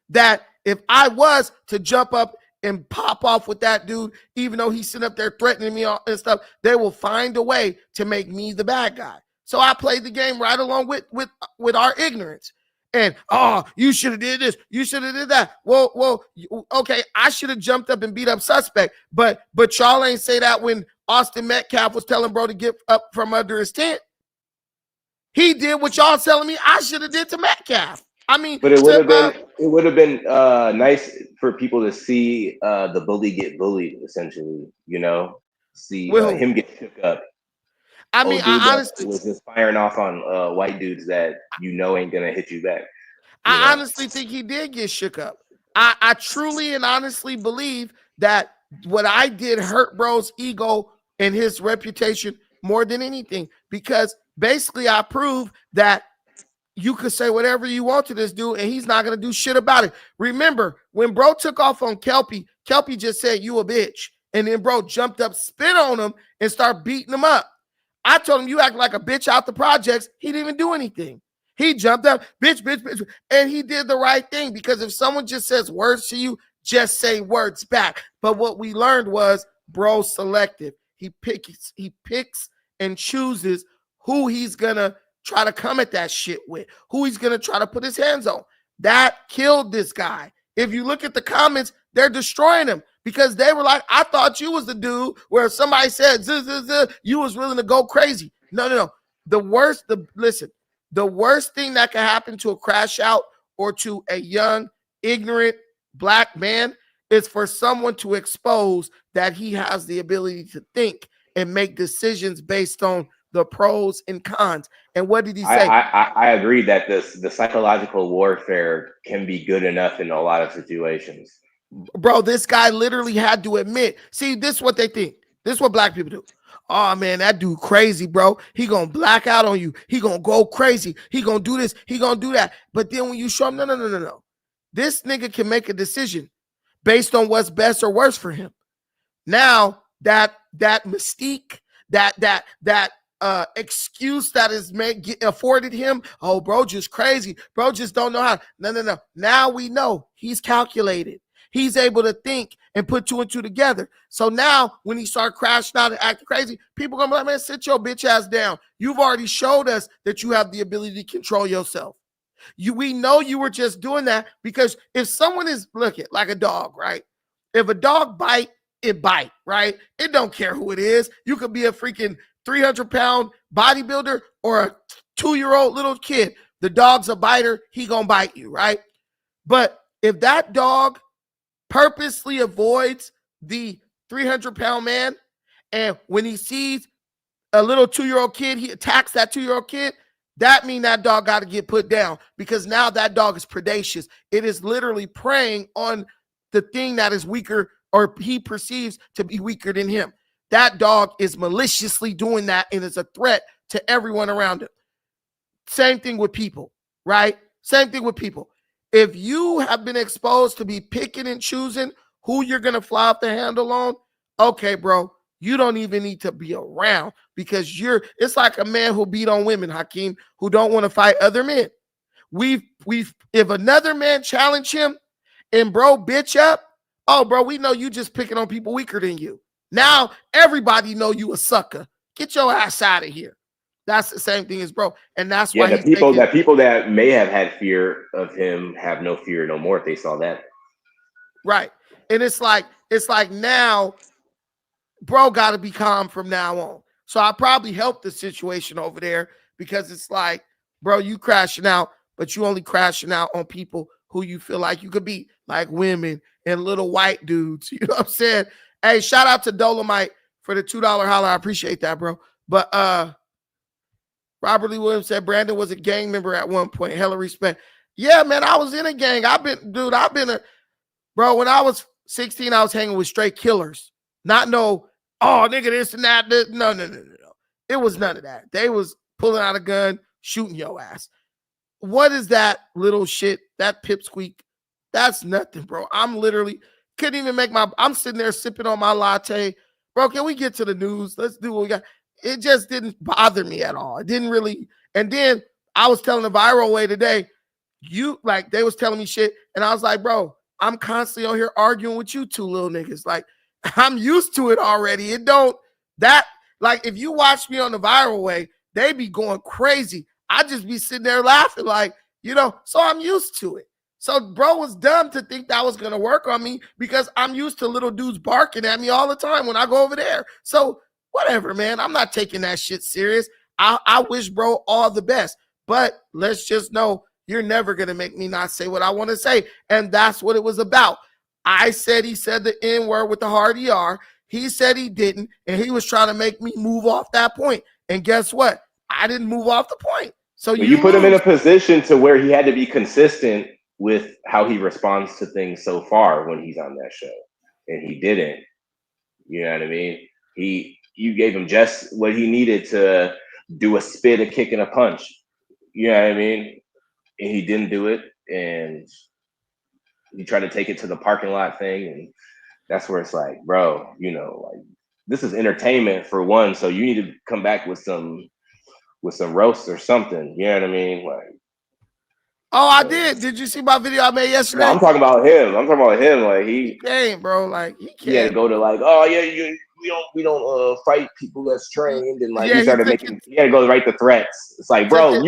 that if I was to jump up and pop off with that dude, even though he's sitting up there threatening me and stuff, they will find a way to make me the bad guy. So I played the game right along with our ignorance. And, oh, you should have did this. You should have did that. Well, okay, I should have jumped up and beat up suspect. But y'all ain't say that when Austin Metcalf was telling bro to get up from under his tent. He did what y'all telling me I should have did to Metcalf. I mean, but it would have been nice for people to see the bully get bullied, essentially. You know, see him get shook up. I mean, I honestly was just firing off on white dudes that ain't gonna hit you back. I honestly think he did get shook up. I truly and honestly believe that what I did hurt bro's ego and his reputation more than anything, because basically I proved that you could say whatever you want to this dude and he's not going to do shit about it. Remember, when bro took off on Kelpie just said, you a bitch. And then bro jumped up, spit on him, and started beating him up. I told him, you act like a bitch out the projects. He didn't even do anything. He jumped up, bitch, bitch, bitch. And he did the right thing, because if someone just says words to you, just say words back. But what we learned was bro selective. He picks and chooses who he's going to try to come at that shit with, who he's going to try to put his hands on. That killed this guy. If you look at the comments, they're destroying him because they were like, I thought you was the dude where if somebody said, you was willing to go crazy. No. The worst thing that can happen to a crash out or to a young, ignorant black man is for someone to expose that he has the ability to think and make decisions based on the pros and cons. And what did he say? I agree that the psychological warfare can be good enough in a lot of situations. Bro, this guy literally had to admit. See, this is what they think. This is what black people do. Oh, man, that dude crazy, bro. He gonna black out on you. He gonna go crazy. He gonna do this. He gonna do that. But then when you show him, no. This nigga can make a decision based on what's best or worse for him. Now, that mystique, that excuse that is afforded him, oh, bro, just crazy. Bro, just don't know how. No. Now we know he's calculated. He's able to think and put two and two together. So now when he start crashing out and acting crazy, people going to be like, man, sit your bitch ass down. You've already showed us that you have the ability to control yourself. We know you were just doing that because if someone is, look at like a dog, right? If a dog bite, it bite, right? It don't care who it is. You could be a freaking 300-pound bodybuilder or a 2-year-old little kid. The dog's a biter. He going to bite you, right? But if that dog purposely avoids the 300-pound man, and when he sees a little 2-year-old kid, he attacks that 2-year-old kid, that means that dog got to get put down because now that dog is predacious. It is literally preying on the thing that is weaker or he perceives to be weaker than him. That dog is maliciously doing that and is a threat to everyone around him. Same thing with people, right? Same thing with people. If you have been exposed to be picking and choosing who you're going to fly off the handle on, okay, bro, you don't even need to be around because it's like a man who beat on women, Hakeem, who don't want to fight other men. we've if another man challenge him and bro bitch up, oh bro, we know you just picking on people weaker than you. Now everybody know you a sucker. Get your ass out of here. That's the same thing as bro, and that's Yeah, why the people that may have had fear of him have no fear no more if they saw that. Right. And it's like now, bro got to be calm from now on. So I probably helped the situation over there because it's like, bro, you crashing out, but you only crashing out on people who you feel like you could beat, like women and little white dudes. You know what I'm saying? Hey, shout out to Dolomite for the $2 holler. I appreciate that, bro. But Robert Lee Williams said Brandon was a gang member at one point. Hella respect. Yeah, man, I was in a gang. Bro, when I was 16, I was hanging with straight killers. Not no, oh, nigga, this and that. No. It was none of that. They was pulling out a gun, shooting your ass. What is that little shit, that pipsqueak? That's nothing, bro. I'm literally, couldn't even make I'm sitting there sipping on my latte. Bro, can we get to the news? Let's do what we got. It just didn't bother me at all. It didn't really. And then I was telling the viral way today, they was telling me shit. And I was like, bro, I'm constantly on here arguing with you two little niggas. Like, I'm used to it already. If you watch me on the viral way, they be going crazy. I just be sitting there laughing so I'm used to it. So bro was dumb to think that was going to work on me because I'm used to little dudes barking at me all the time when I go over there. So whatever, man. I'm not taking that shit serious. I wish bro all the best, but let's just know you're never going to make me not say what I want to say. And that's what it was about. I said he said the N-word with the hard ER. He said he didn't, and he was trying to make me move off that point. And guess what? I didn't move off the point. So you put him in a position to where he had to be consistent with how he responds to things so far when he's on that show. And he didn't. You know what I mean? You gave him just what he needed to do a spit, a kick, and a punch. You know what I mean? And he didn't do it. And he tried to take it to the parking lot thing. And that's where it's like, bro, this is entertainment for one. So you need to come back with some roasts or something. You know what I mean? I did. Did you see my video I made yesterday? No, I'm talking about him. Like he can't, bro. Like he had to go to we don't fight people that's trained and he started he had to go write the threats. It's like, bro,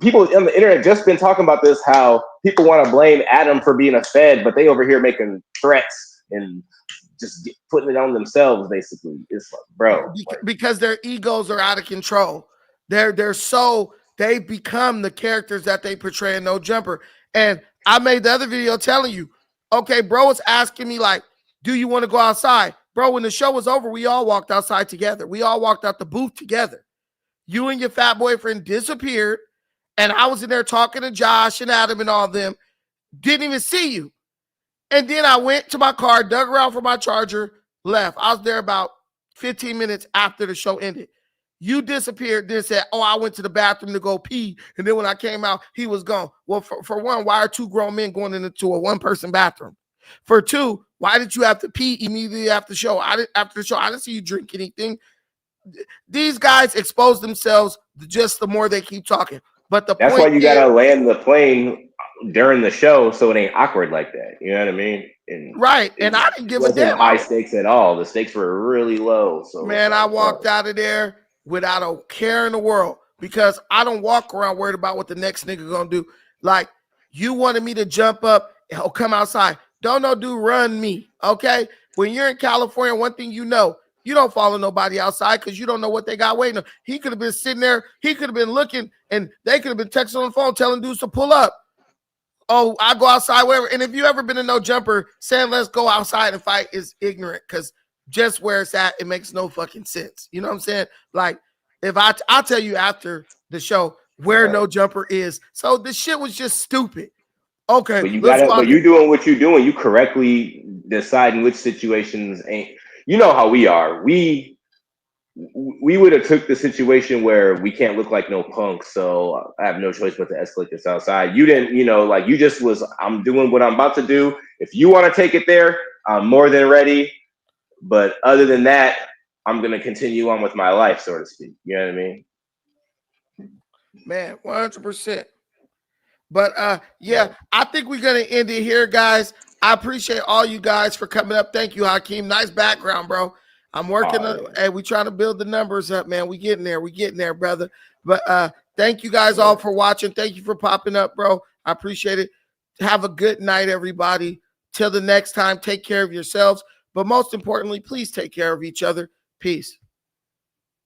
people on the internet just been talking about this, how people want to blame Adam for being a Fed, but they over here making threats and just putting it on themselves, basically. It's like, bro. Because their egos are out of control. They become the characters that they portray in No Jumper. And I made the other video telling you, okay, bro was asking me like, do you want to go outside? Bro, when the show was over, we all walked outside together. We all walked out the booth together. You and your fat boyfriend disappeared. And I was in there talking to Josh and Adam and all of them. Didn't even see you. And then I went to my car, dug around for my charger, left. I was there about 15 minutes after the show ended. You disappeared, then said, oh, I went to the bathroom to go pee. And then when I came out, he was gone. Well, for one, why are two grown men going into a one-person bathroom? For two, why did you have to pee immediately after the show? I didn't see you drink anything. These guys expose themselves just the more they keep talking. But that's why you got to land the plane during the show so it ain't awkward like that. You know what I mean? Right. And I didn't give a damn. High stakes at all. The stakes were really low. So man, I walked out of there without a care in the world because I don't walk around worried about what the next nigga gonna do. Like, you wanted me to jump up and come outside. Don't no dude run me, okay? When you're in California, one thing you don't follow nobody outside because you don't know what they got waiting. He could have been sitting there. He could have been looking, and they could have been texting on the phone telling dudes to pull up. Oh, I go outside, whatever. And if you ever been in No Jumper, saying let's go outside and fight is ignorant because just where it's at, it makes no fucking sense. You know what I'm saying? Like, if I'll tell you after the show where No Jumper is. So the shit was just stupid. Okay. But you doing what you're doing. You correctly deciding which situations ain't. You know how we are. We would have took the situation where we can't look like no punks, so I have no choice but to escalate this outside. You didn't, you just was, I'm doing what I'm about to do. If you want to take it there, I'm more than ready. But other than that, I'm going to continue on with my life, so to speak. You know what I mean? Man, 100%. But yeah, I think we're gonna end it here, guys. I appreciate all you guys for coming up. Thank you, Hakeem. Nice background, bro. I'm working on hey, we trying to build the numbers up, man. We getting there, brother. But thank you guys all for watching. Thank you for popping up, bro. I appreciate it. Have a good night, everybody. Till the next time, take care of yourselves. But most importantly, please take care of each other. Peace.